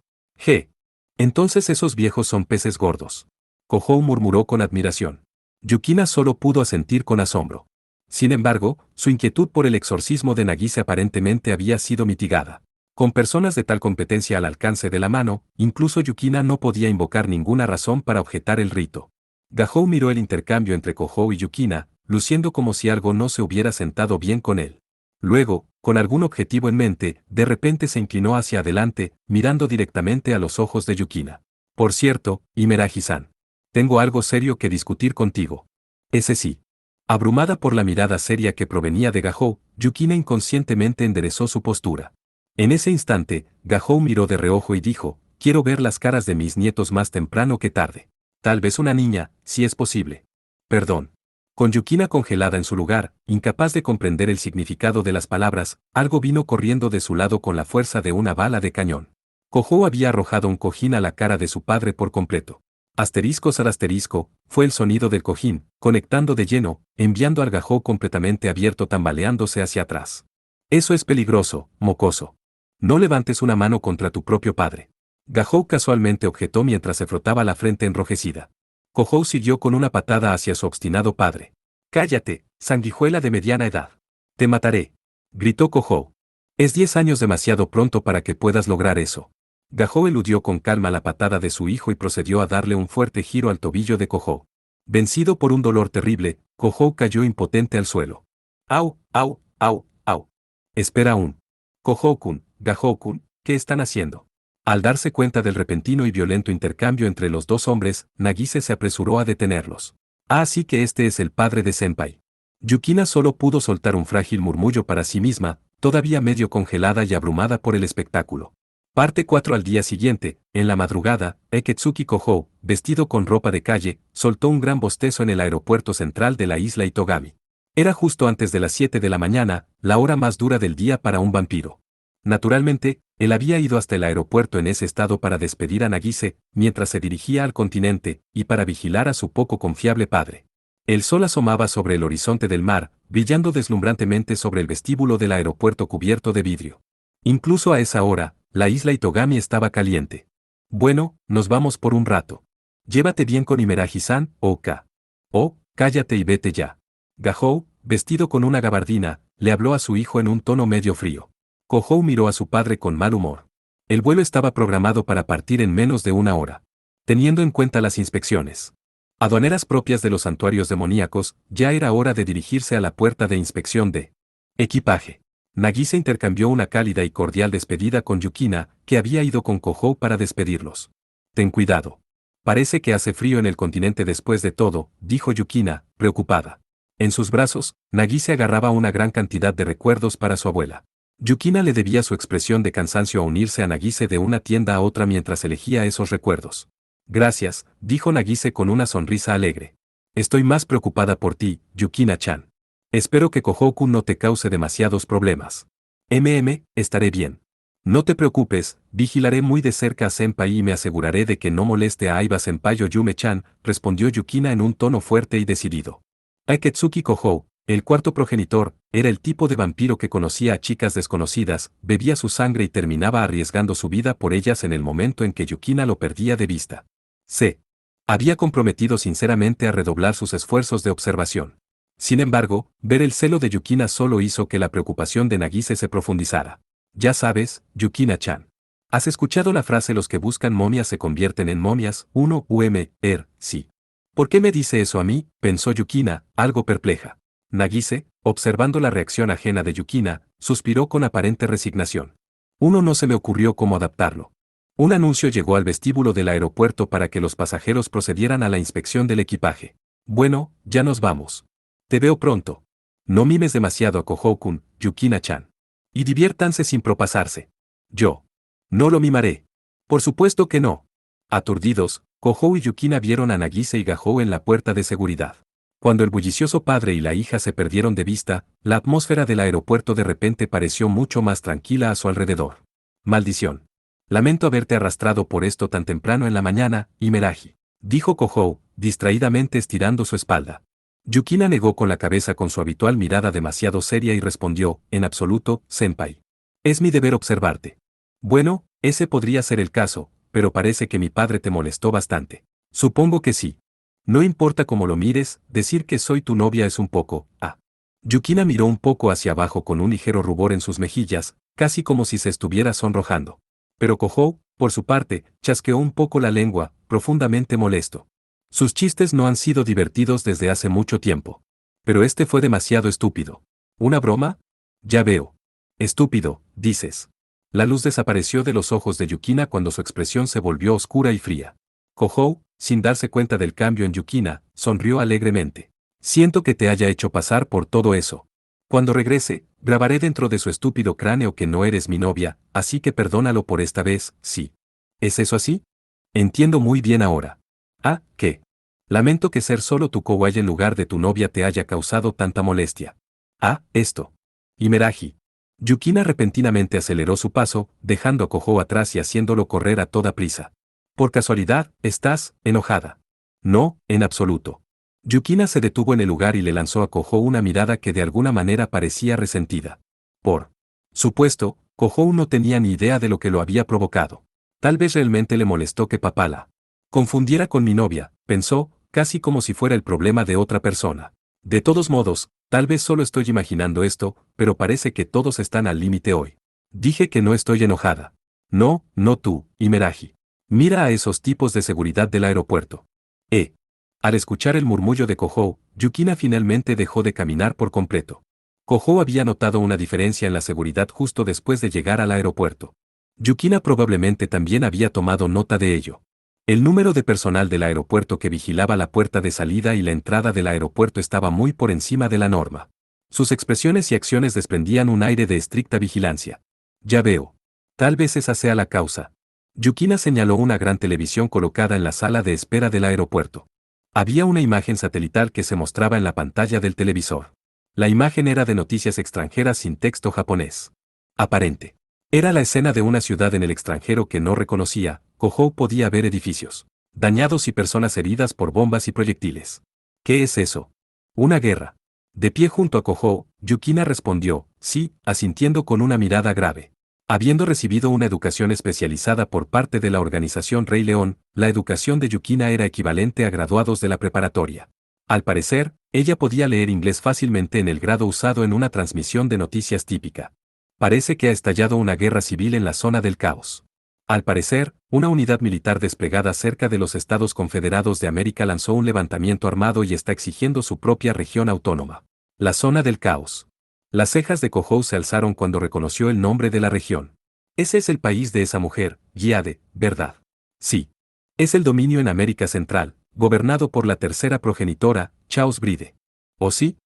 Entonces esos viejos son peces gordos. Kohou murmuró con admiración. Yukina solo pudo asentir con asombro. Sin embargo, su inquietud por el exorcismo de Nagise aparentemente había sido mitigada. Con personas de tal competencia al alcance de la mano, incluso Yukina no podía invocar ninguna razón para objetar el rito. Gahou miró el intercambio entre Kohou y Yukina, luciendo como si algo no se hubiera sentado bien con él. Luego, con algún objetivo en mente, de repente se inclinó hacia adelante, mirando directamente a los ojos de Yukina. Por cierto, Imeragi-san. Tengo algo serio que discutir contigo. Ese sí. Abrumada por la mirada seria que provenía de Gahou, Yukina inconscientemente enderezó su postura. En ese instante, Gahou miró de reojo y dijo, quiero ver las caras de mis nietos más temprano que tarde. Tal vez una niña, si es posible. Perdón. Con Yukina congelada en su lugar, incapaz de comprender el significado de las palabras, algo vino corriendo de su lado con la fuerza de una bala de cañón. Kohou había arrojado un cojín a la cara de su padre por completo. Asterisco / asterisco, fue el sonido del cojín, conectando de lleno, enviando al Gahou completamente abierto tambaleándose hacia atrás. Eso es peligroso, mocoso. No levantes una mano contra tu propio padre. Gahou casualmente objetó mientras se frotaba la frente enrojecida. Kohou siguió con una patada hacia su obstinado padre. Cállate, sanguijuela de mediana edad. Te mataré. Gritó Kohou. Es 10 años demasiado pronto para que puedas lograr eso. Gahou eludió con calma la patada de su hijo y procedió a darle un fuerte giro al tobillo de Kohou. Vencido por un dolor terrible, Kohou cayó impotente al suelo. ¡Au, au, au, au! Espera aún. Kohou-kun, Gahou-kun, ¿qué están haciendo? Al darse cuenta del repentino y violento intercambio entre los dos hombres, Nagise se apresuró a detenerlos. Así que este es el padre de Senpai. Yukina solo pudo soltar un frágil murmullo para sí misma, todavía medio congelada y abrumada por el espectáculo. Parte 4. Al día siguiente, en la madrugada, Eketsuki Kohou, vestido con ropa de calle, soltó un gran bostezo en el aeropuerto central de la isla Itogami. Era justo antes de las 7 de la mañana, la hora más dura del día para un vampiro. Naturalmente, él había ido hasta el aeropuerto en ese estado para despedir a Nagise, mientras se dirigía al continente, y para vigilar a su poco confiable padre. El sol asomaba sobre el horizonte del mar, brillando deslumbrantemente sobre el vestíbulo del aeropuerto cubierto de vidrio. Incluso a esa hora, la isla Itogami estaba caliente. Bueno, nos vamos por un rato. Llévate bien con Imeragi-san, Oka. Oh, cállate y vete ya. Gahou, vestido con una gabardina, le habló a su hijo en un tono medio frío. Kohou miró a su padre con mal humor. El vuelo estaba programado para partir en menos de una hora. Teniendo en cuenta las inspecciones aduaneras propias de los santuarios demoníacos, ya era hora de dirigirse a la puerta de inspección de equipaje. Nagise intercambió una cálida y cordial despedida con Yukina, que había ido con Kohou para despedirlos. Ten cuidado. Parece que hace frío en el continente después de todo, dijo Yukina, preocupada. En sus brazos, Nagise agarraba una gran cantidad de recuerdos para su abuela. Yukina le debía su expresión de cansancio a unirse a Nagise de una tienda a otra mientras elegía esos recuerdos. Gracias, dijo Nagise con una sonrisa alegre. Estoy más preocupada por ti, Yukina-chan. Espero que Kohou-kun no te cause demasiados problemas. Estaré bien. No te preocupes, vigilaré muy de cerca a Senpai y me aseguraré de que no moleste a Aiba-senpai o Yume-chan, respondió Yukina en un tono fuerte y decidido. Aketsuki Kohou, el cuarto progenitor, era el tipo de vampiro que conocía a chicas desconocidas, bebía su sangre y terminaba arriesgando su vida por ellas en el momento en que Yukina lo perdía de vista. Se había comprometido sinceramente a redoblar sus esfuerzos de observación. Sin embargo, ver el celo de Yukina solo hizo que la preocupación de Nagise se profundizara. Ya sabes, Yukina-chan. ¿Has escuchado la frase los que buscan momias se convierten en momias? Sí. ¿Por qué me dice eso a mí? Pensó Yukina, algo perpleja. Nagise, observando la reacción ajena de Yukina, suspiró con aparente resignación. No se me ocurrió cómo adaptarlo. Un anuncio llegó al vestíbulo del aeropuerto para que los pasajeros procedieran a la inspección del equipaje. Bueno, ya nos vamos. Te veo pronto. No mimes demasiado a Kohou-kun, Yukina-chan. Y diviértanse sin propasarse. Yo. No lo mimaré. Por supuesto que no. Aturdidos, Kohou y Yukina vieron a Nagise y Gahou en la puerta de seguridad. Cuando el bullicioso padre y la hija se perdieron de vista, la atmósfera del aeropuerto de repente pareció mucho más tranquila a su alrededor. Maldición. Lamento haberte arrastrado por esto tan temprano en la mañana, Imeragi, dijo Kohou, distraídamente estirando su espalda. Yukina negó con la cabeza con su habitual mirada demasiado seria y respondió, en absoluto, senpai. Es mi deber observarte. Bueno, ese podría ser el caso, pero parece que mi padre te molestó bastante. Supongo que sí. No importa cómo lo mires, decir que soy tu novia es un poco, Yukina miró un poco hacia abajo con un ligero rubor en sus mejillas, casi como si se estuviera sonrojando. Pero Kohou, por su parte, chasqueó un poco la lengua, profundamente molesto. Sus chistes no han sido divertidos desde hace mucho tiempo. Pero este fue demasiado estúpido. ¿Una broma? Ya veo. Estúpido, dices. La luz desapareció de los ojos de Yukina cuando su expresión se volvió oscura y fría. Kohou, sin darse cuenta del cambio en Yukina, sonrió alegremente. Siento que te haya hecho pasar por todo eso. Cuando regrese, grabaré dentro de su estúpido cráneo que no eres mi novia, así que perdónalo por esta vez, sí. ¿Es eso así? Entiendo muy bien ahora. Ah, ¿qué? Lamento que ser solo tu kawaii en lugar de tu novia te haya causado tanta molestia. Ah, esto. Imeraji. Yukina repentinamente aceleró su paso, dejando a Kohou atrás y haciéndolo correr a toda prisa. Por casualidad, ¿estás enojada? No, en absoluto. Yukina se detuvo en el lugar y le lanzó a Kohou una mirada que de alguna manera parecía resentida. Por supuesto, Kohou no tenía ni idea de lo que lo había provocado. Tal vez realmente le molestó que papá la confundiera con mi novia, pensó, casi como si fuera el problema de otra persona. De todos modos, tal vez solo estoy imaginando esto, pero parece que todos están al límite hoy. Dije que no estoy enojada. No, no tú, Imeraji. Mira a esos tipos de seguridad del aeropuerto. Al escuchar el murmullo de Kohou, Yukina finalmente dejó de caminar por completo. Kohou había notado una diferencia en la seguridad justo después de llegar al aeropuerto. Yukina probablemente también había tomado nota de ello. El número de personal del aeropuerto que vigilaba la puerta de salida y la entrada del aeropuerto estaba muy por encima de la norma. Sus expresiones y acciones desprendían un aire de estricta vigilancia. Ya veo. Tal vez esa sea la causa. Yukina señaló una gran televisión colocada en la sala de espera del aeropuerto. Había una imagen satelital que se mostraba en la pantalla del televisor. La imagen era de noticias extranjeras sin texto japonés. Aparente. Era la escena de una ciudad en el extranjero que no reconocía. Kohou podía ver edificios dañados y personas heridas por bombas y proyectiles. ¿Qué es eso? Una guerra. De pie junto a Kohou, Yukina respondió, sí, asintiendo con una mirada grave. Habiendo recibido una educación especializada por parte de la organización Rey León, la educación de Yukina era equivalente a graduados de la preparatoria. Al parecer, ella podía leer inglés fácilmente en el grado usado en una transmisión de noticias típica. Parece que ha estallado una guerra civil en la zona del caos. Al parecer, una unidad militar desplegada cerca de los Estados Confederados de América lanzó un levantamiento armado y está exigiendo su propia región autónoma. La zona del caos. Las cejas de Kohou se alzaron cuando reconoció el nombre de la región. Ese es el país de esa mujer, Giade, ¿verdad? Sí. Es el dominio en América Central, gobernado por la tercera progenitora, Chaos Bride. ¿Oh sí?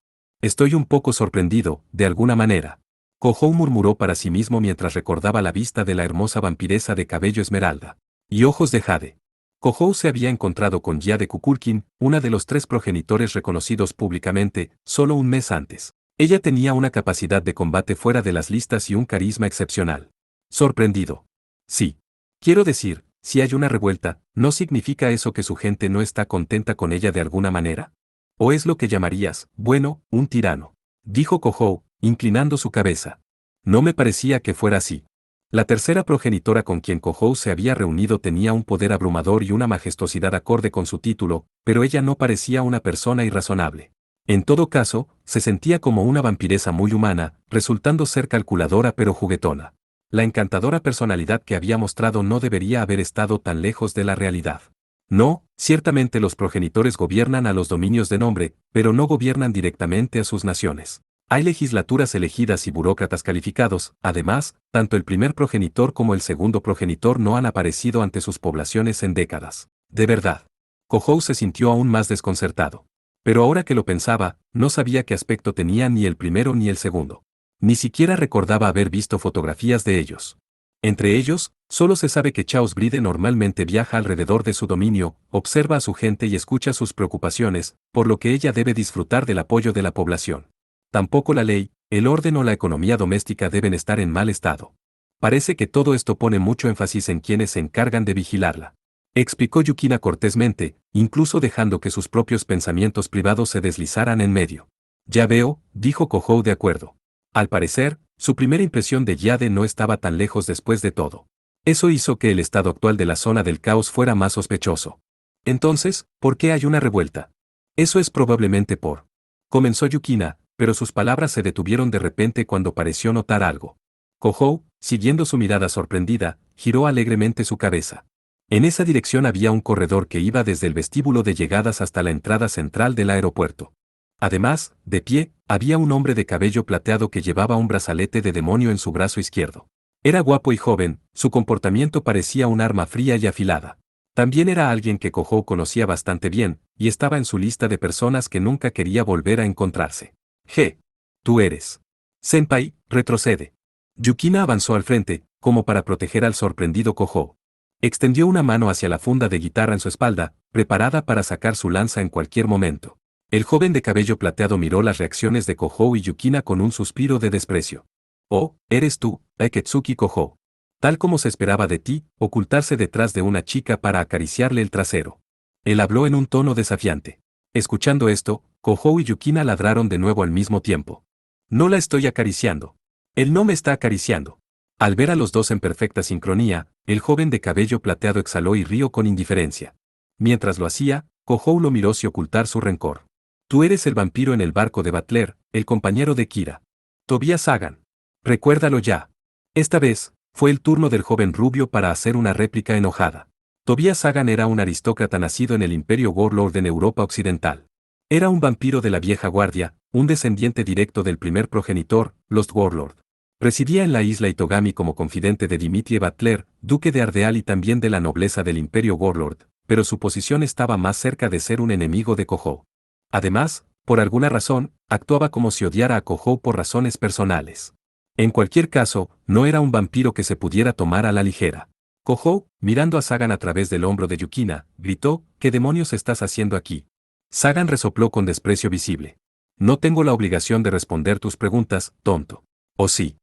Estoy un poco sorprendido, de alguna manera. Kohou murmuró para sí mismo mientras recordaba la vista de la hermosa vampiresa de cabello esmeralda y ojos de jade. Kohou se había encontrado con Giade Kukulkin, una de los 3 progenitores reconocidos públicamente, solo un mes antes. Ella tenía una capacidad de combate fuera de las listas y un carisma excepcional. Sorprendido. Sí. Quiero decir, si hay una revuelta, ¿no significa eso que su gente no está contenta con ella de alguna manera? ¿O es lo que llamarías, bueno, un tirano? Dijo Kohou, inclinando su cabeza. No me parecía que fuera así. La tercera progenitora con quien Kohou se había reunido tenía un poder abrumador y una majestuosidad acorde con su título, pero ella no parecía una persona irrazonable. En todo caso, se sentía como una vampiresa muy humana, resultando ser calculadora pero juguetona. La encantadora personalidad que había mostrado no debería haber estado tan lejos de la realidad. No, ciertamente los progenitores gobiernan a los dominios de nombre, pero no gobiernan directamente a sus naciones. Hay legislaturas elegidas y burócratas calificados, además, tanto el primer progenitor como el segundo progenitor no han aparecido ante sus poblaciones en décadas. De verdad. Kohou se sintió aún más desconcertado. Pero ahora que lo pensaba, no sabía qué aspecto tenía ni el primero ni el segundo. Ni siquiera recordaba haber visto fotografías de ellos. Entre ellos, solo se sabe que Chaos Bride normalmente viaja alrededor de su dominio, observa a su gente y escucha sus preocupaciones, por lo que ella debe disfrutar del apoyo de la población. Tampoco la ley, el orden o la economía doméstica deben estar en mal estado. Parece que todo esto pone mucho énfasis en quienes se encargan de vigilarla. Explicó Yukina cortésmente, incluso dejando que sus propios pensamientos privados se deslizaran en medio. Ya veo, dijo Kohou de acuerdo. Al parecer, su primera impresión de Giade no estaba tan lejos después de todo. Eso hizo que el estado actual de la zona del caos fuera más sospechoso. Entonces, ¿por qué hay una revuelta? Eso es probablemente por... Comenzó Yukina, pero sus palabras se detuvieron de repente cuando pareció notar algo. Kohou, siguiendo su mirada sorprendida, giró alegremente su cabeza. En esa dirección había un corredor que iba desde el vestíbulo de llegadas hasta la entrada central del aeropuerto. Además, de pie, había un hombre de cabello plateado que llevaba un brazalete de demonio en su brazo izquierdo. Era guapo y joven, su comportamiento parecía un arma fría y afilada. También era alguien que Kouhou conocía bastante bien, y estaba en su lista de personas que nunca quería volver a encontrarse. Tú eres. Senpai, retrocede. Yukina avanzó al frente, como para proteger al sorprendido Kouhou. Extendió una mano hacia la funda de guitarra en su espalda, preparada para sacar su lanza en cualquier momento. El joven de cabello plateado miró las reacciones de Kouhou y Yukina con un suspiro de desprecio. Oh, eres tú, Aketsuki Kouhou. Tal como se esperaba de ti, ocultarse detrás de una chica para acariciarle el trasero. Él habló en un tono desafiante. Escuchando esto, Kouhou y Yukina ladraron de nuevo al mismo tiempo. No la estoy acariciando. Él no me está acariciando. Al ver a los dos en perfecta sincronía, el joven de cabello plateado exhaló y rió con indiferencia. Mientras lo hacía, Kouhou lo miró sin ocultar su rencor. Tú eres el vampiro en el barco de Butler, el compañero de Kira. Tobias Sagan. Recuérdalo ya. Esta vez, fue el turno del joven rubio para hacer una réplica enojada. Tobias Sagan era un aristócrata nacido en el Imperio Warlord en Europa Occidental. Era un vampiro de la vieja guardia, un descendiente directo del primer progenitor, los Warlord. Residía en la isla Itogami como confidente de Dimitri Butler, duque de Ardeal y también de la nobleza del Imperio Warlord, pero su posición estaba más cerca de ser un enemigo de Kouhou. Además, por alguna razón, actuaba como si odiara a Kouhou por razones personales. En cualquier caso, no era un vampiro que se pudiera tomar a la ligera. Kouhou, mirando a Sagan a través del hombro de Yukina, gritó, ¿qué demonios estás haciendo aquí? Sagan resopló con desprecio visible. No tengo la obligación de responder tus preguntas, tonto. ¿O sí?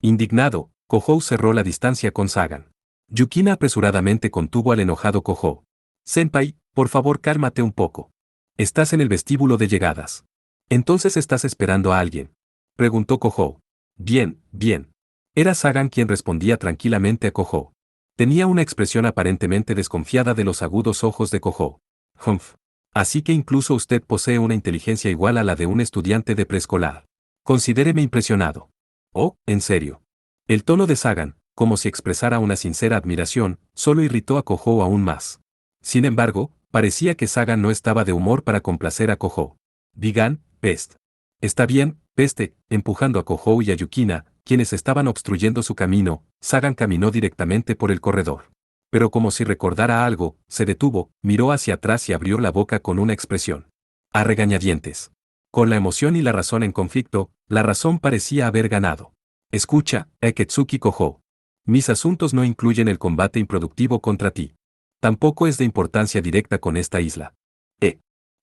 Indignado, Kouhou cerró la distancia con Sagan. Yukina apresuradamente contuvo al enojado Kouhou. Senpai, por favor cálmate un poco. Estás en el vestíbulo de llegadas. ¿Entonces estás esperando a alguien? Preguntó Kouhou. Bien, bien. Era Sagan quien respondía tranquilamente a Kouhou. Tenía una expresión aparentemente desconfiada de los agudos ojos de Kouhou. Humph. Así que incluso usted posee una inteligencia igual a la de un estudiante de preescolar. Considéreme impresionado. Oh, en serio. El tono de Sagan, como si expresara una sincera admiración, solo irritó a Kouhou aún más. Sin embargo, parecía que Sagan no estaba de humor para complacer a Kouhou. Digan, pest. Está bien, peste, empujando a Kouhou y a Yukina, quienes estaban obstruyendo su camino, Sagan caminó directamente por el corredor. Pero como si recordara algo, se detuvo, miró hacia atrás y abrió la boca con una expresión. A regañadientes. Con la emoción y la razón en conflicto, la razón parecía haber ganado. Escucha, Aketsuki Kouhou. Mis asuntos no incluyen el combate improductivo contra ti. Tampoco es de importancia directa con esta isla.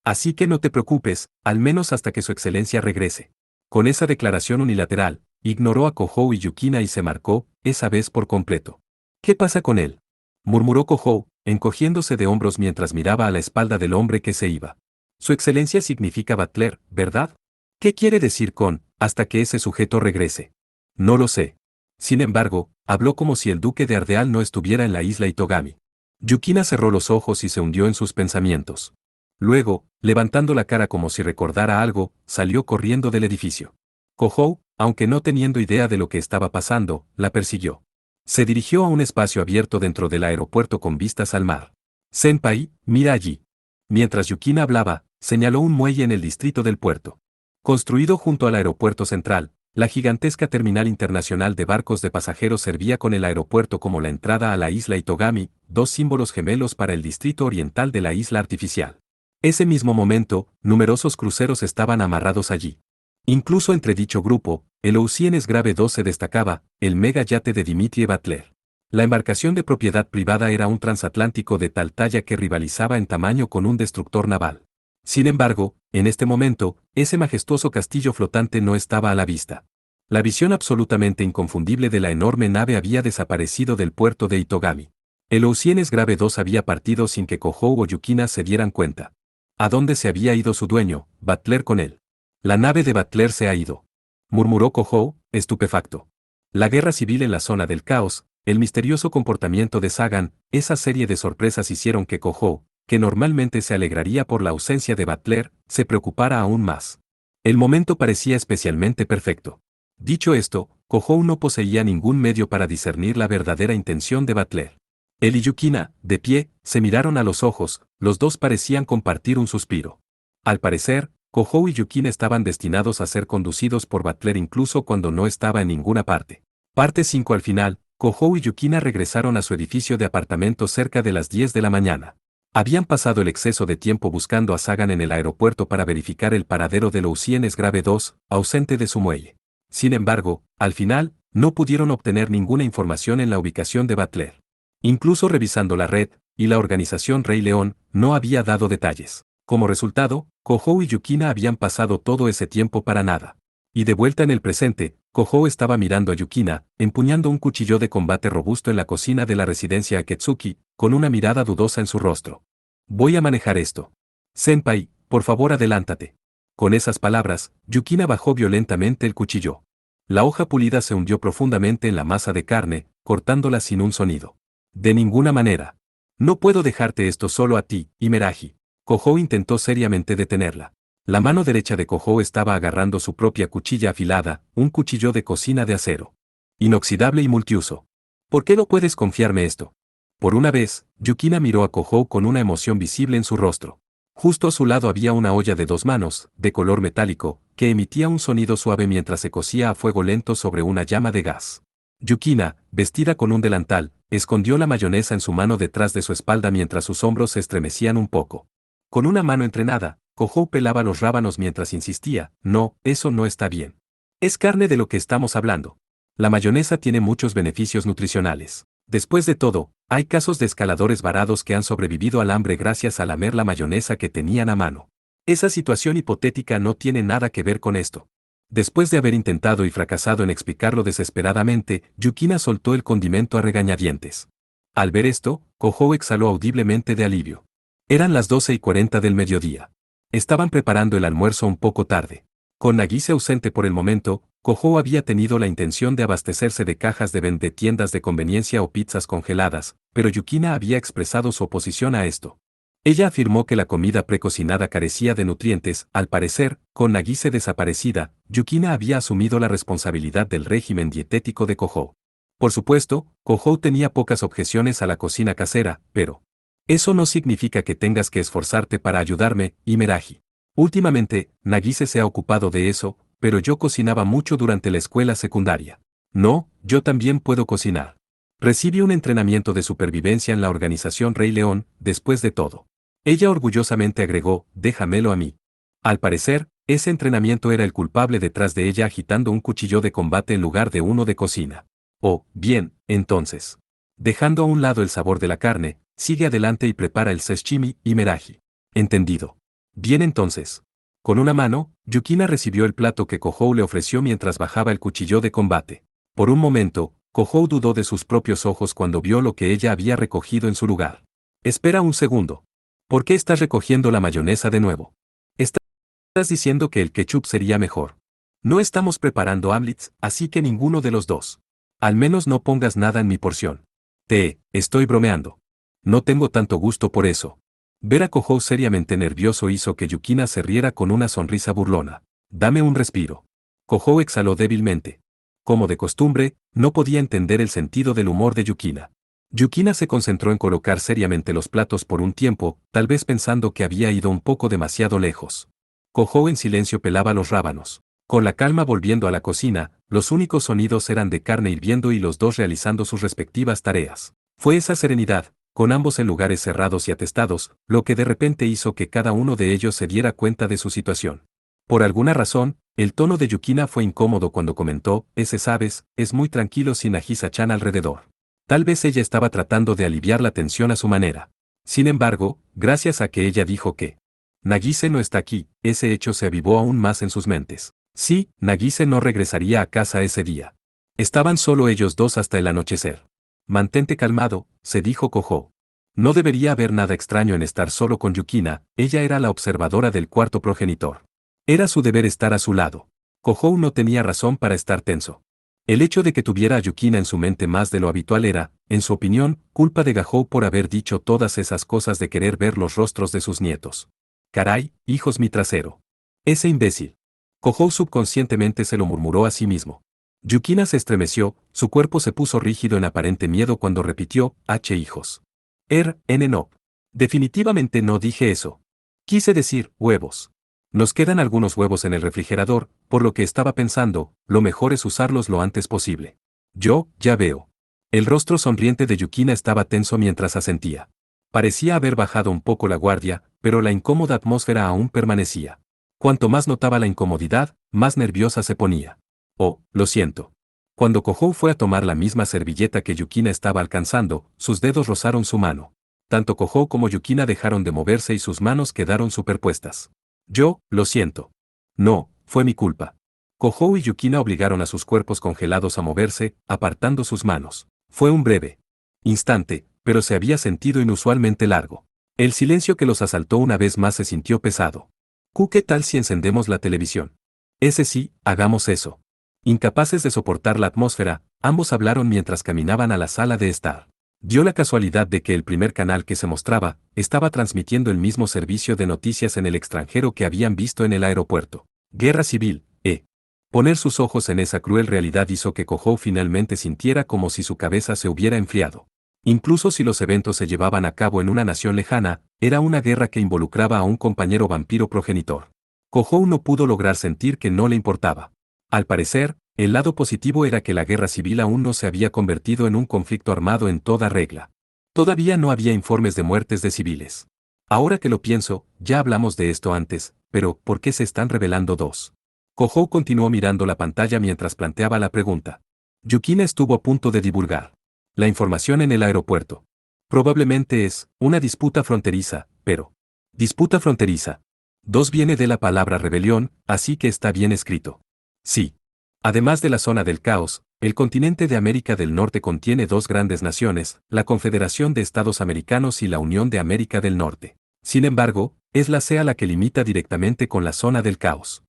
Así que no te preocupes, al menos hasta que su excelencia regrese. Con esa declaración unilateral, ignoró a Kouhou y Yukina y se marcó, esa vez por completo. ¿Qué pasa con él? Murmuró Kouhou, encogiéndose de hombros mientras miraba a la espalda del hombre que se iba. Su excelencia significa Butler, ¿verdad? ¿Qué quiere decir con, hasta que ese sujeto regrese? No lo sé. Sin embargo, habló como si el duque de Ardeal no estuviera en la isla Itogami. Yukina cerró los ojos y se hundió en sus pensamientos. Luego, levantando la cara como si recordara algo, salió corriendo del edificio. Kouhou, aunque no teniendo idea de lo que estaba pasando, la persiguió. Se dirigió a un espacio abierto dentro del aeropuerto con vistas al mar. Senpai, mira allí. Mientras Yukina hablaba, señaló un muelle en el distrito del puerto. Construido junto al aeropuerto central, la gigantesca terminal internacional de barcos de pasajeros servía con el aeropuerto como la entrada a la isla Itogami, dos símbolos gemelos para el distrito oriental de la isla artificial. Ese mismo momento, numerosos cruceros estaban amarrados allí. Incluso entre dicho grupo, el Oceanus Grave 2 se destacaba, el mega yate de Dimitri Butler. La embarcación de propiedad privada era un transatlántico de tal talla que rivalizaba en tamaño con un destructor naval. Sin embargo, en este momento, ese majestuoso castillo flotante no estaba a la vista. La visión absolutamente inconfundible de la enorme nave había desaparecido del puerto de Itogami. El Oceanus Grave 2 había partido sin que Kouhou o Yukina se dieran cuenta. ¿A dónde se había ido su dueño, Butler con él? La nave de Butler se ha ido. Murmuró Kouhou, estupefacto. La guerra civil en la zona del caos, el misterioso comportamiento de Sagan, esa serie de sorpresas hicieron que Kouhou, que normalmente se alegraría por la ausencia de Butler, se preocupara aún más. El momento parecía especialmente perfecto. Dicho esto, Kouhou no poseía ningún medio para discernir la verdadera intención de Butler. Él y Yukina, de pie, se miraron a los ojos, los dos parecían compartir un suspiro. Al parecer, Kohou y Yukina estaban destinados a ser conducidos por Butler incluso cuando no estaba en ninguna parte. Parte 5. Al final, Kohou y Yukina regresaron a su edificio de apartamentos cerca de las 10 de la mañana. Habían pasado el exceso de tiempo buscando a Sagan en el aeropuerto para verificar el paradero de Lucien Grave 2, ausente de su muelle. Sin embargo, al final, no pudieron obtener ninguna información en la ubicación de Butler. Incluso revisando la red, y la organización Rey León, no había dado detalles. Como resultado, Kohou y Yukina habían pasado todo ese tiempo para nada. Y de vuelta en el presente, Kohou estaba mirando a Yukina, empuñando un cuchillo de combate robusto en la cocina de la residencia Aketsuki, con una mirada dudosa en su rostro. Voy a manejar esto. Senpai, por favor adelántate. Con esas palabras, Yukina bajó violentamente el cuchillo. La hoja pulida se hundió profundamente en la masa de carne, cortándola sin un sonido. De ninguna manera. No puedo dejarte esto solo a ti, Imeraji. Kohou intentó seriamente detenerla. La mano derecha de Kohou estaba agarrando su propia cuchilla afilada, un cuchillo de cocina de acero. Inoxidable y multiuso. ¿Por qué no puedes confiarme esto? Por una vez, Yukina miró a Kohou con una emoción visible en su rostro. Justo a su lado había una olla de 2 manos, de color metálico, que emitía un sonido suave mientras se cocía a fuego lento sobre una llama de gas. Yukina, vestida con un delantal, escondió la mayonesa en su mano detrás de su espalda mientras sus hombros se estremecían un poco. Con una mano entrenada, Kohou pelaba los rábanos mientras insistía, no, eso no está bien. Es carne de lo que estamos hablando. La mayonesa tiene muchos beneficios nutricionales. Después de todo, hay casos de escaladores varados que han sobrevivido al hambre gracias a lamer la mayonesa que tenían a mano. Esa situación hipotética no tiene nada que ver con esto. Después de haber intentado y fracasado en explicarlo desesperadamente, Yukina soltó el condimento a regañadientes. Al ver esto, Kohou exhaló audiblemente de alivio. Eran las 12:40 del mediodía. Estaban preparando el almuerzo un poco tarde. Con Nagise ausente por el momento, Kohou había tenido la intención de abastecerse de cajas de vende tiendas de conveniencia o pizzas congeladas, pero Yukina había expresado su oposición a esto. Ella afirmó que la comida precocinada carecía de nutrientes. Al parecer, con Nagise desaparecida, Yukina había asumido la responsabilidad del régimen dietético de Kohou. Por supuesto, Kohou tenía pocas objeciones a la cocina casera, pero eso no significa que tengas que esforzarte para ayudarme, Imeraji. Últimamente, Nagise se ha ocupado de eso, pero yo cocinaba mucho durante la escuela secundaria. No, yo también puedo cocinar. Recibí un entrenamiento de supervivencia en la organización Rey León, después de todo. Ella orgullosamente agregó, déjamelo a mí. Al parecer, ese entrenamiento era el culpable detrás de ella agitando un cuchillo de combate en lugar de uno de cocina. Oh, bien, entonces. Dejando a un lado el sabor de la carne, sigue adelante y prepara el sashimi, Imeraji. Entendido. Bien entonces. Con una mano, Yukina recibió el plato que Kohou le ofreció mientras bajaba el cuchillo de combate. Por un momento, Kohou dudó de sus propios ojos cuando vio lo que ella había recogido en su lugar. Espera un segundo. ¿Por qué estás recogiendo la mayonesa de nuevo? Estás diciendo que el ketchup sería mejor. No estamos preparando omelets, así que ninguno de los dos. Al menos no pongas nada en mi porción. Estoy bromeando. No tengo tanto gusto por eso. Ver a Kohou seriamente nervioso hizo que Yukina se riera con una sonrisa burlona. Dame un respiro. Kohou exhaló débilmente. Como de costumbre, no podía entender el sentido del humor de Yukina. Yukina se concentró en colocar seriamente los platos por un tiempo, tal vez pensando que había ido un poco demasiado lejos. Kohou en silencio pelaba los rábanos. Con la calma volviendo a la cocina, los únicos sonidos eran de carne hirviendo y los dos realizando sus respectivas tareas. Fue esa serenidad, con ambos en lugares cerrados y atestados, lo que de repente hizo que cada uno de ellos se diera cuenta de su situación. Por alguna razón, el tono de Yukina fue incómodo cuando comentó, sabes, es muy tranquilo sin Nagisa-chan alrededor. Tal vez ella estaba tratando de aliviar la tensión a su manera. Sin embargo, gracias a que ella dijo que Nagise no está aquí, ese hecho se avivó aún más en sus mentes. Sí, Nagise no regresaría a casa ese día. Estaban solo ellos dos hasta el anochecer. Mantente calmado, se dijo Kohou. No debería haber nada extraño en estar solo con Yukina, ella era la observadora del cuarto progenitor. Era su deber estar a su lado. Kohou no tenía razón para estar tenso. El hecho de que tuviera a Yukina en su mente más de lo habitual era, en su opinión, culpa de Gahou por haber dicho todas esas cosas de querer ver los rostros de sus nietos. Caray, hijos mi trasero. Ese imbécil. Kohou subconscientemente se lo murmuró a sí mismo. Yukina se estremeció, su cuerpo se puso rígido en aparente miedo cuando repitió, H hijos. No. Definitivamente no dije eso. Quise decir, huevos. Nos quedan algunos huevos en el refrigerador, por lo que estaba pensando, lo mejor es usarlos lo antes posible. Ya veo. El rostro sonriente de Yukina estaba tenso mientras asentía. Parecía haber bajado un poco la guardia, pero la incómoda atmósfera aún permanecía. Cuanto más notaba la incomodidad, más nerviosa se ponía. Oh, lo siento. Cuando Kohou fue a tomar la misma servilleta que Yukina estaba alcanzando, sus dedos rozaron su mano. Tanto Kohou como Yukina dejaron de moverse y sus manos quedaron superpuestas. Lo siento. No, fue mi culpa. Kohou y Yukina obligaron a sus cuerpos congelados a moverse, apartando sus manos. Fue un breve instante, pero se había sentido inusualmente largo. El silencio que los asaltó una vez más se sintió pesado. ¿Qué tal si encendemos la televisión? Ese sí, hagamos eso. Incapaces de soportar la atmósfera, ambos hablaron mientras caminaban a la sala de estar. Dio la casualidad de que el primer canal que se mostraba, estaba transmitiendo el mismo servicio de noticias en el extranjero que habían visto en el aeropuerto. Guerra civil, Poner sus ojos en esa cruel realidad hizo que Kohou finalmente sintiera como si su cabeza se hubiera enfriado. Incluso si los eventos se llevaban a cabo en una nación lejana, era una guerra que involucraba a un compañero vampiro progenitor. Kohou no pudo lograr sentir que no le importaba. Al parecer, el lado positivo era que la guerra civil aún no se había convertido en un conflicto armado en toda regla. Todavía no había informes de muertes de civiles. Ahora que lo pienso, ya hablamos de esto antes, pero ¿por qué se están revelando dos? Kohou continuó mirando la pantalla mientras planteaba la pregunta. Yukina estuvo a punto de divulgar la información en el aeropuerto. Probablemente es una disputa fronteriza, pero disputa fronteriza. Dos viene de la palabra rebelión, así que está bien escrito. Sí. Además de la zona del caos, el continente de América del Norte contiene dos grandes naciones, la Confederación de Estados Americanos y la Unión de América del Norte. Sin embargo, es la CEA la que limita directamente con la zona del caos.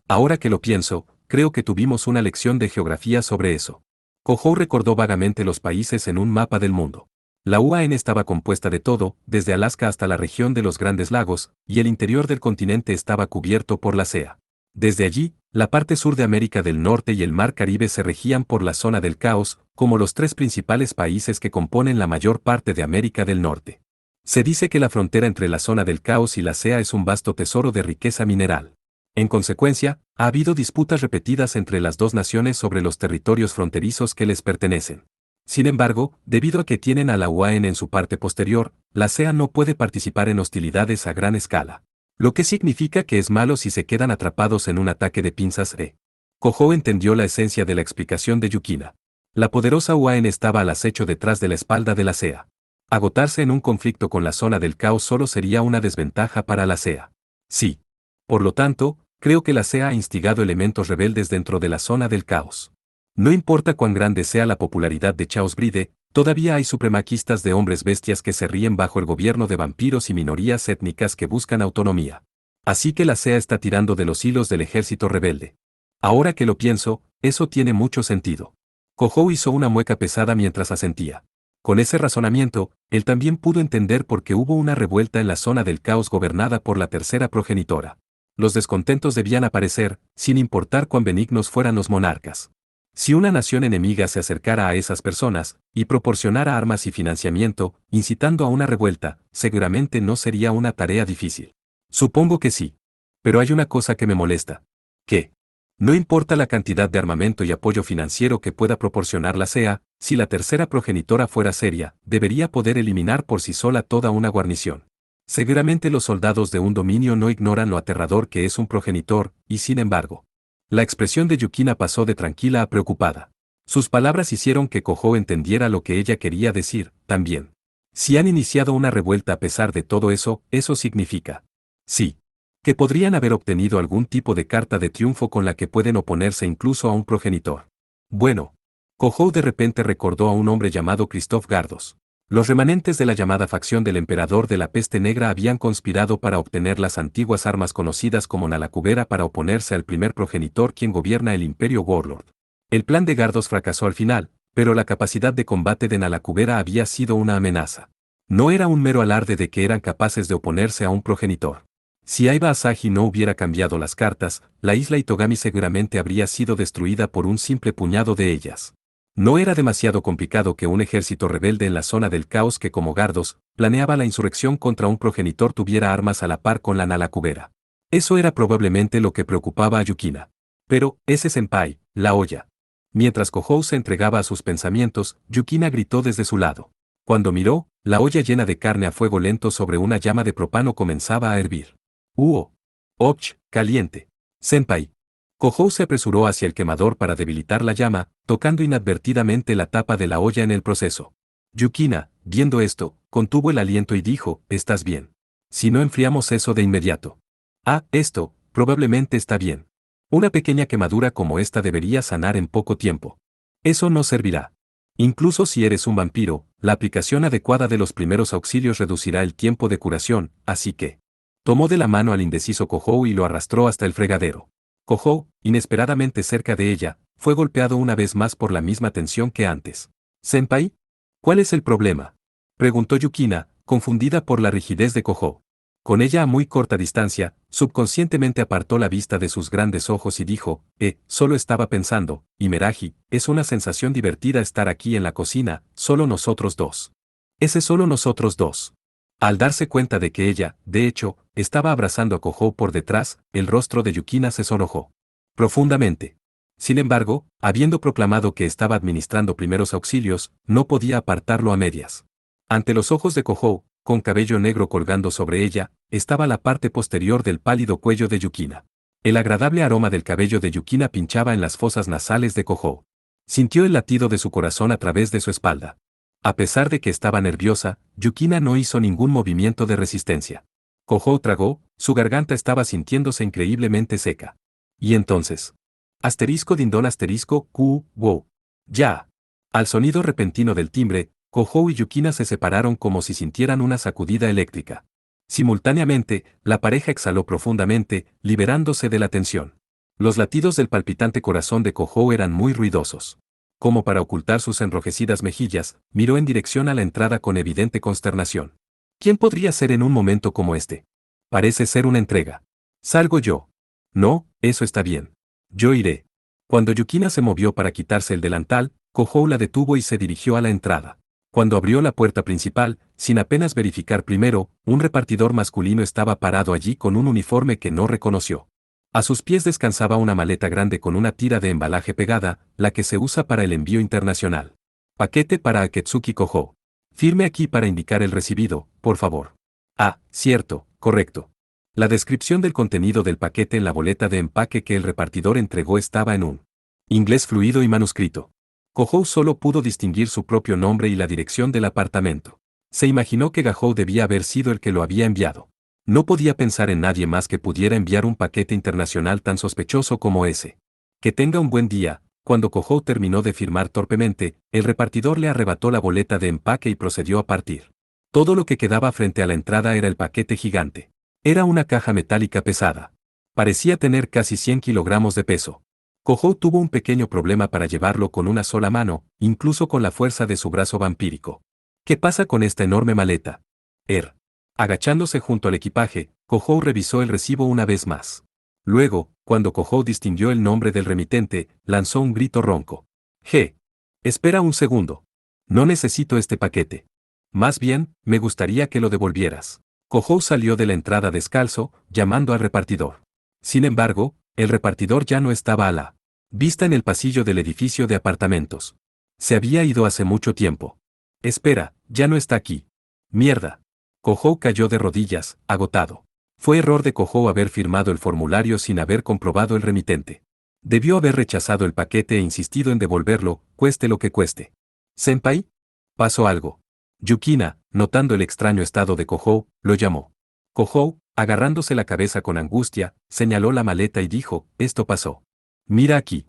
Ahora que lo pienso, creo que tuvimos una lección de geografía sobre eso. Kohou recordó vagamente los países en un mapa del mundo. La UAN estaba compuesta de todo, desde Alaska hasta la región de los Grandes Lagos, y el interior del continente estaba cubierto por la CEA. Desde allí, la parte sur de América del Norte y el Mar Caribe se regían por la zona del caos, como los tres principales países que componen la mayor parte de América del Norte. Se dice que la frontera entre la zona del caos y la CEA es un vasto tesoro de riqueza mineral. En consecuencia, ha habido disputas repetidas entre las dos naciones sobre los territorios fronterizos que les pertenecen. Sin embargo, debido a que tienen a la UAN en su parte posterior, la CEA no puede participar en hostilidades a gran escala. Lo que significa que es malo si se quedan atrapados en un ataque de pinzas. Kohou entendió la esencia de la explicación de Yukina. La poderosa UAN estaba al acecho detrás de la espalda de la CEA. Agotarse en un conflicto con la zona del caos solo sería una desventaja para la CEA. Sí. Por lo tanto, creo que la CEA ha instigado elementos rebeldes dentro de la zona del caos. No importa cuán grande sea la popularidad de Chaos Bride, todavía hay supremaquistas de hombres bestias que se ríen bajo el gobierno de vampiros y minorías étnicas que buscan autonomía. Así que la CEA está tirando de los hilos del ejército rebelde. Ahora que lo pienso, eso tiene mucho sentido. Kohou hizo una mueca pesada mientras asentía. Con ese razonamiento, él también pudo entender por qué hubo una revuelta en la zona del caos gobernada por la tercera progenitora. Los descontentos debían aparecer, sin importar cuán benignos fueran los monarcas. Si una nación enemiga se acercara a esas personas, y proporcionara armas y financiamiento, incitando a una revuelta, seguramente no sería una tarea difícil. Supongo que sí. Pero hay una cosa que me molesta. ¿Qué? No importa la cantidad de armamento y apoyo financiero que pueda proporcionar la CEA, si la tercera progenitora fuera seria, debería poder eliminar por sí sola toda una guarnición. Seguramente los soldados de un dominio no ignoran lo aterrador que es un progenitor, y sin embargo. La expresión de Yukina pasó de tranquila a preocupada. Sus palabras hicieron que Kohou entendiera lo que ella quería decir, también. Si han iniciado una revuelta a pesar de todo eso, eso significa. Sí. Que podrían haber obtenido algún tipo de carta de triunfo con la que pueden oponerse incluso a un progenitor. Bueno. Kohou de repente recordó a un hombre llamado Christophe Gardos. Los remanentes de la llamada facción del emperador de la peste negra habían conspirado para obtener las antiguas armas conocidas como Nalacubera para oponerse al primer progenitor quien gobierna el imperio Warlord. El plan de Gardos fracasó al final, pero la capacidad de combate de Nalacubera había sido una amenaza. No era un mero alarde de que eran capaces de oponerse a un progenitor. Si Aiba Asahi no hubiera cambiado las cartas, la isla Itogami seguramente habría sido destruida por un simple puñado de ellas. No era demasiado complicado que un ejército rebelde en la zona del caos que como Gardos, planeaba la insurrección contra un progenitor tuviera armas a la par con la Nalakubera. Eso era probablemente lo que preocupaba a Yukina. Pero, ese senpai, la olla. Mientras Kohou se entregaba a sus pensamientos, Yukina gritó desde su lado. Cuando miró, la olla llena de carne a fuego lento sobre una llama de propano comenzaba a hervir. Och, caliente. Senpai. Kohou se apresuró hacia el quemador para debilitar la llama, tocando inadvertidamente la tapa de la olla en el proceso. Yukina, viendo esto, contuvo el aliento y dijo, ¿estás bien? Si no enfriamos eso de inmediato. Ah, esto, probablemente está bien. Una pequeña quemadura como esta debería sanar en poco tiempo. Eso no servirá. Incluso si eres un vampiro, la aplicación adecuada de los primeros auxilios reducirá el tiempo de curación, así que... Tomó de la mano al indeciso Kohou y lo arrastró hasta el fregadero. Kohou, inesperadamente cerca de ella, fue golpeado una vez más por la misma tensión que antes. «¿Senpai? ¿Cuál es el problema?», preguntó Yukina, confundida por la rigidez de Kohou. Con ella a muy corta distancia, subconscientemente apartó la vista de sus grandes ojos y dijo, solo estaba pensando, Imeraji, es una sensación divertida estar aquí en la cocina, solo nosotros dos. Ese solo nosotros dos. Al darse cuenta de que ella, de hecho, estaba abrazando a Kohou por detrás, el rostro de Yukina se sonrojó profundamente. Sin embargo, habiendo proclamado que estaba administrando primeros auxilios, no podía apartarlo a medias. Ante los ojos de Kohou, con cabello negro colgando sobre ella, estaba la parte posterior del pálido cuello de Yukina. El agradable aroma del cabello de Yukina pinchaba en las fosas nasales de Kohou. Sintió el latido de su corazón a través de su espalda. A pesar de que estaba nerviosa, Yukina no hizo ningún movimiento de resistencia. Kohou tragó, su garganta estaba sintiéndose increíblemente seca. Y entonces. Dindón wow. Ya. Al sonido repentino del timbre, Kohou y Yukina se separaron como si sintieran una sacudida eléctrica. Simultáneamente, la pareja exhaló profundamente, liberándose de la tensión. Los latidos del palpitante corazón de Kohou eran muy ruidosos. Como para ocultar sus enrojecidas mejillas, miró en dirección a la entrada con evidente consternación. ¿Quién podría ser en un momento como este? Parece ser una entrega. Salgo yo. No, eso está bien. Yo iré. Cuando Yukina se movió para quitarse el delantal, Kohou la detuvo y se dirigió a la entrada. Cuando abrió la puerta principal, sin apenas verificar primero, un repartidor masculino estaba parado allí con un uniforme que no reconoció. A sus pies descansaba una maleta grande con una tira de embalaje pegada, la que se usa para el envío internacional. Paquete para Aketsuki Kohou. Firme aquí para indicar el recibido, por favor. Ah, cierto, correcto. La descripción del contenido del paquete en la boleta de empaque que el repartidor entregó estaba en un inglés fluido y manuscrito. Kohou solo pudo distinguir su propio nombre y la dirección del apartamento. Se imaginó que Gahou debía haber sido el que lo había enviado. No podía pensar en nadie más que pudiera enviar un paquete internacional tan sospechoso como ese. Que tenga un buen día. Cuando Kohou terminó de firmar torpemente, el repartidor le arrebató la boleta de empaque y procedió a partir. Todo lo que quedaba frente a la entrada era el paquete gigante. Era una caja metálica pesada. Parecía tener casi 100 kilogramos de peso. Kohou tuvo un pequeño problema para llevarlo con una sola mano, incluso con la fuerza de su brazo vampírico. ¿Qué pasa con esta enorme maleta? Agachándose junto al equipaje, Kohou revisó el recibo una vez más. Luego, cuando Kohou distinguió el nombre del remitente, lanzó un grito ronco. Espera un segundo. No necesito este paquete. Más bien, me gustaría que lo devolvieras. Kohou salió de la entrada descalzo, llamando al repartidor. Sin embargo, el repartidor ya no estaba a la vista en el pasillo del edificio de apartamentos. Se había ido hace mucho tiempo. Espera, ya no está aquí. Mierda. Kohou cayó de rodillas, agotado. Fue error de Kohou haber firmado el formulario sin haber comprobado el remitente. Debió haber rechazado el paquete e insistido en devolverlo, cueste lo que cueste. ¿Senpai? Pasó algo. Yukina, notando el extraño estado de Kohou, lo llamó. Kohou, agarrándose la cabeza con angustia, señaló la maleta y dijo, esto pasó. Mira aquí.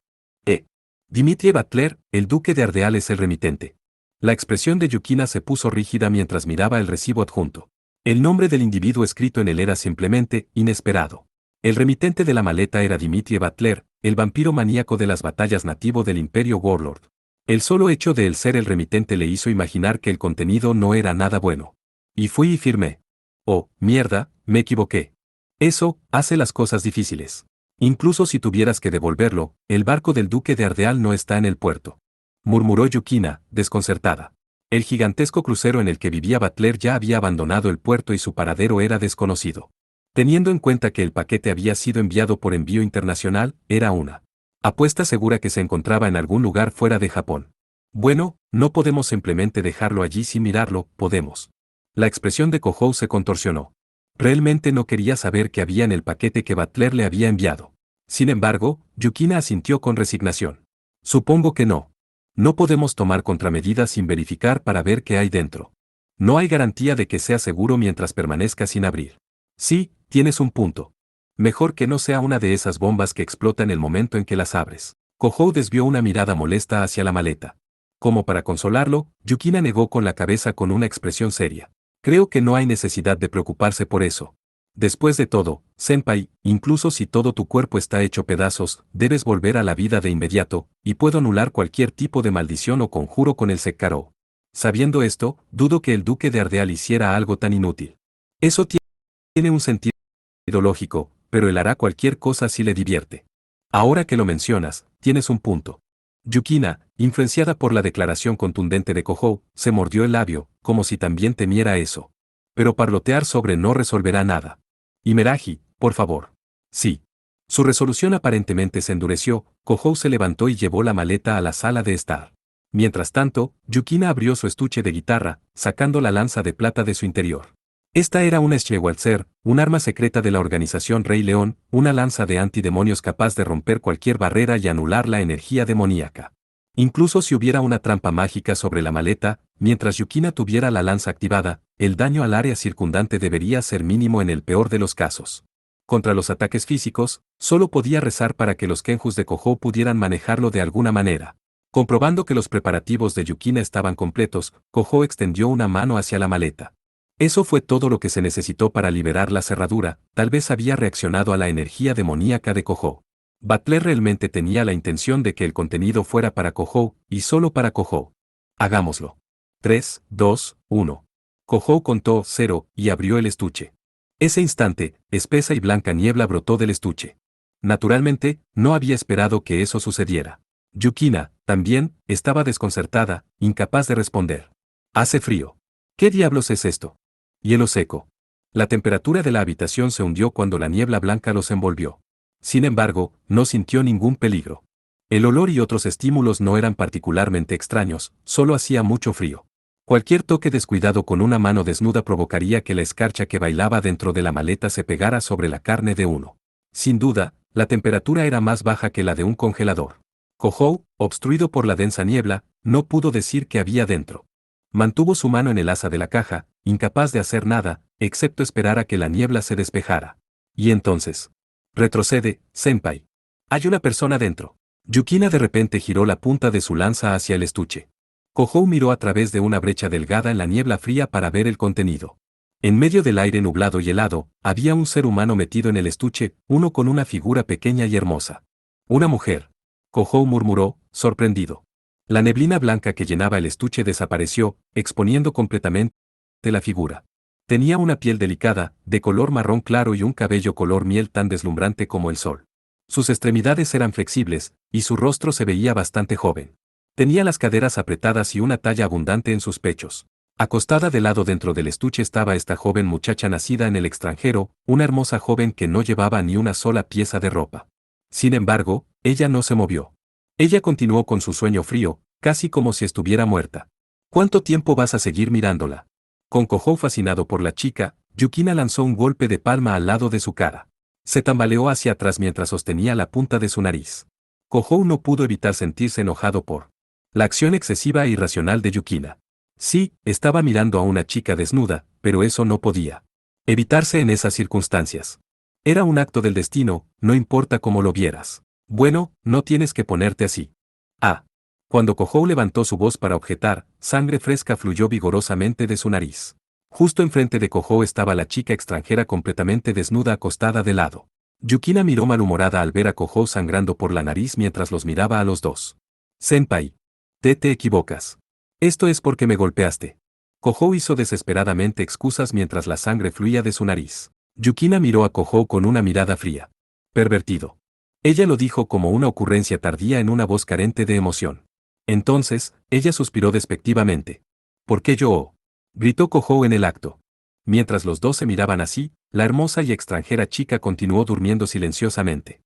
Dimitri Butler, el duque de Ardeal es el remitente. La expresión de Yukina se puso rígida mientras miraba el recibo adjunto. El nombre del individuo escrito en él era simplemente inesperado. El remitente de la maleta era Dimitri Butler, el vampiro maníaco de las batallas nativo del Imperio Warlord. El solo hecho de él ser el remitente le hizo imaginar que el contenido no era nada bueno. Y fui y firmé. Oh, mierda, me equivoqué. Eso hace las cosas difíciles. Incluso si tuvieras que devolverlo, el barco del duque de Ardeal no está en el puerto. Murmuró Yukina, desconcertada. El gigantesco crucero en el que vivía Butler ya había abandonado el puerto y su paradero era desconocido. Teniendo en cuenta que el paquete había sido enviado por envío internacional, era una apuesta segura que se encontraba en algún lugar fuera de Japón. Bueno, no podemos simplemente dejarlo allí sin mirarlo, podemos. La expresión de Kohou se contorsionó. Realmente no quería saber qué había en el paquete que Butler le había enviado. Sin embargo, Yukina asintió con resignación. Supongo que no. No podemos tomar contramedidas sin verificar para ver qué hay dentro. No hay garantía de que sea seguro mientras permanezca sin abrir. Sí, tienes un punto. Mejor que no sea una de esas bombas que explotan el momento en que las abres. Kohou desvió una mirada molesta hacia la maleta. Como para consolarlo, Yukina negó con la cabeza con una expresión seria. Creo que no hay necesidad de preocuparse por eso. Después de todo, senpai, incluso si todo tu cuerpo está hecho pedazos, debes volver a la vida de inmediato, y puedo anular cualquier tipo de maldición o conjuro con el Sekkarou. Sabiendo esto, dudo que el duque de Ardeal hiciera algo tan inútil. Eso tiene un sentido lógico, pero él hará cualquier cosa si le divierte. Ahora que lo mencionas, tienes un punto. Yukina, influenciada por la declaración contundente de Kohou, se mordió el labio, como si también temiera eso. Pero parlotear sobre no resolverá nada. Imeraji, por favor. Sí. Su resolución aparentemente se endureció, Kohou se levantó y llevó la maleta a la sala de estar. Mientras tanto, Yukina abrió su estuche de guitarra, sacando la lanza de plata de su interior. Esta era una Schwalzer, un arma secreta de la organización Rey León, una lanza de antidemonios capaz de romper cualquier barrera y anular la energía demoníaca. Incluso si hubiera una trampa mágica sobre la maleta, mientras Yukina tuviera la lanza activada, el daño al área circundante debería ser mínimo en el peor de los casos. Contra los ataques físicos, solo podía rezar para que los Kenjus de Kohou pudieran manejarlo de alguna manera. Comprobando que los preparativos de Yukina estaban completos, Kohou extendió una mano hacia la maleta. Eso fue todo lo que se necesitó para liberar la cerradura, tal vez había reaccionado a la energía demoníaca de Kohou. Butler realmente tenía la intención de que el contenido fuera para Kohou, y solo para Kohou. Hagámoslo. 3, 2, 1. Kohou contó 0 y abrió el estuche. Ese instante, espesa y blanca niebla brotó del estuche. Naturalmente, no había esperado que eso sucediera. Yukina, también, estaba desconcertada, incapaz de responder. Hace frío. ¿Qué diablos es esto? Hielo seco. La temperatura de la habitación se hundió cuando la niebla blanca los envolvió. Sin embargo, no sintió ningún peligro. El olor y otros estímulos no eran particularmente extraños, solo hacía mucho frío. Cualquier toque descuidado con una mano desnuda provocaría que la escarcha que bailaba dentro de la maleta se pegara sobre la carne de uno. Sin duda, la temperatura era más baja que la de un congelador. Kohou, obstruido por la densa niebla, no pudo decir qué había dentro. Mantuvo su mano en el asa de la caja, incapaz de hacer nada, excepto esperar a que la niebla se despejara. Y entonces. Retrocede, senpai. Hay una persona dentro. Yukina de repente giró la punta de su lanza hacia el estuche. Kohou miró a través de una brecha delgada en la niebla fría para ver el contenido. En medio del aire nublado y helado, había un ser humano metido en el estuche, uno con una figura pequeña y hermosa. Una mujer. Kohou murmuró, sorprendido. La neblina blanca que llenaba el estuche desapareció, exponiendo completamente la figura. Tenía una piel delicada, de color marrón claro y un cabello color miel tan deslumbrante como el sol. Sus extremidades eran flexibles, y su rostro se veía bastante joven. Tenía las caderas apretadas y una talla abundante en sus pechos. Acostada de lado dentro del estuche estaba esta joven muchacha nacida en el extranjero, una hermosa joven que no llevaba ni una sola pieza de ropa. Sin embargo, ella no se movió. Ella continuó con su sueño frío, casi como si estuviera muerta. ¿Cuánto tiempo vas a seguir mirándola? Con Kohou fascinado por la chica, Yukina lanzó un golpe de palma al lado de su cara. Se tambaleó hacia atrás mientras sostenía la punta de su nariz. Kohou no pudo evitar sentirse enojado por la acción excesiva e irracional de Yukina. Sí, estaba mirando a una chica desnuda, pero eso no podía evitarse en esas circunstancias. Era un acto del destino, no importa cómo lo vieras. Bueno, no tienes que ponerte así. Ah. Cuando Kohou levantó su voz para objetar, sangre fresca fluyó vigorosamente de su nariz. Justo enfrente de Kohou estaba la chica extranjera completamente desnuda acostada de lado. Yukina miró malhumorada al ver a Kohou sangrando por la nariz mientras los miraba a los dos. Senpai. Te equivocas. Esto es porque me golpeaste. Kohou hizo desesperadamente excusas mientras la sangre fluía de su nariz. Yukina miró a Kohou con una mirada fría. Pervertido. Ella lo dijo como una ocurrencia tardía en una voz carente de emoción. Entonces, ella suspiró despectivamente. ¿Por qué yo? Gritó Kohou en el acto. Mientras los dos se miraban así, la hermosa y extranjera chica continuó durmiendo silenciosamente.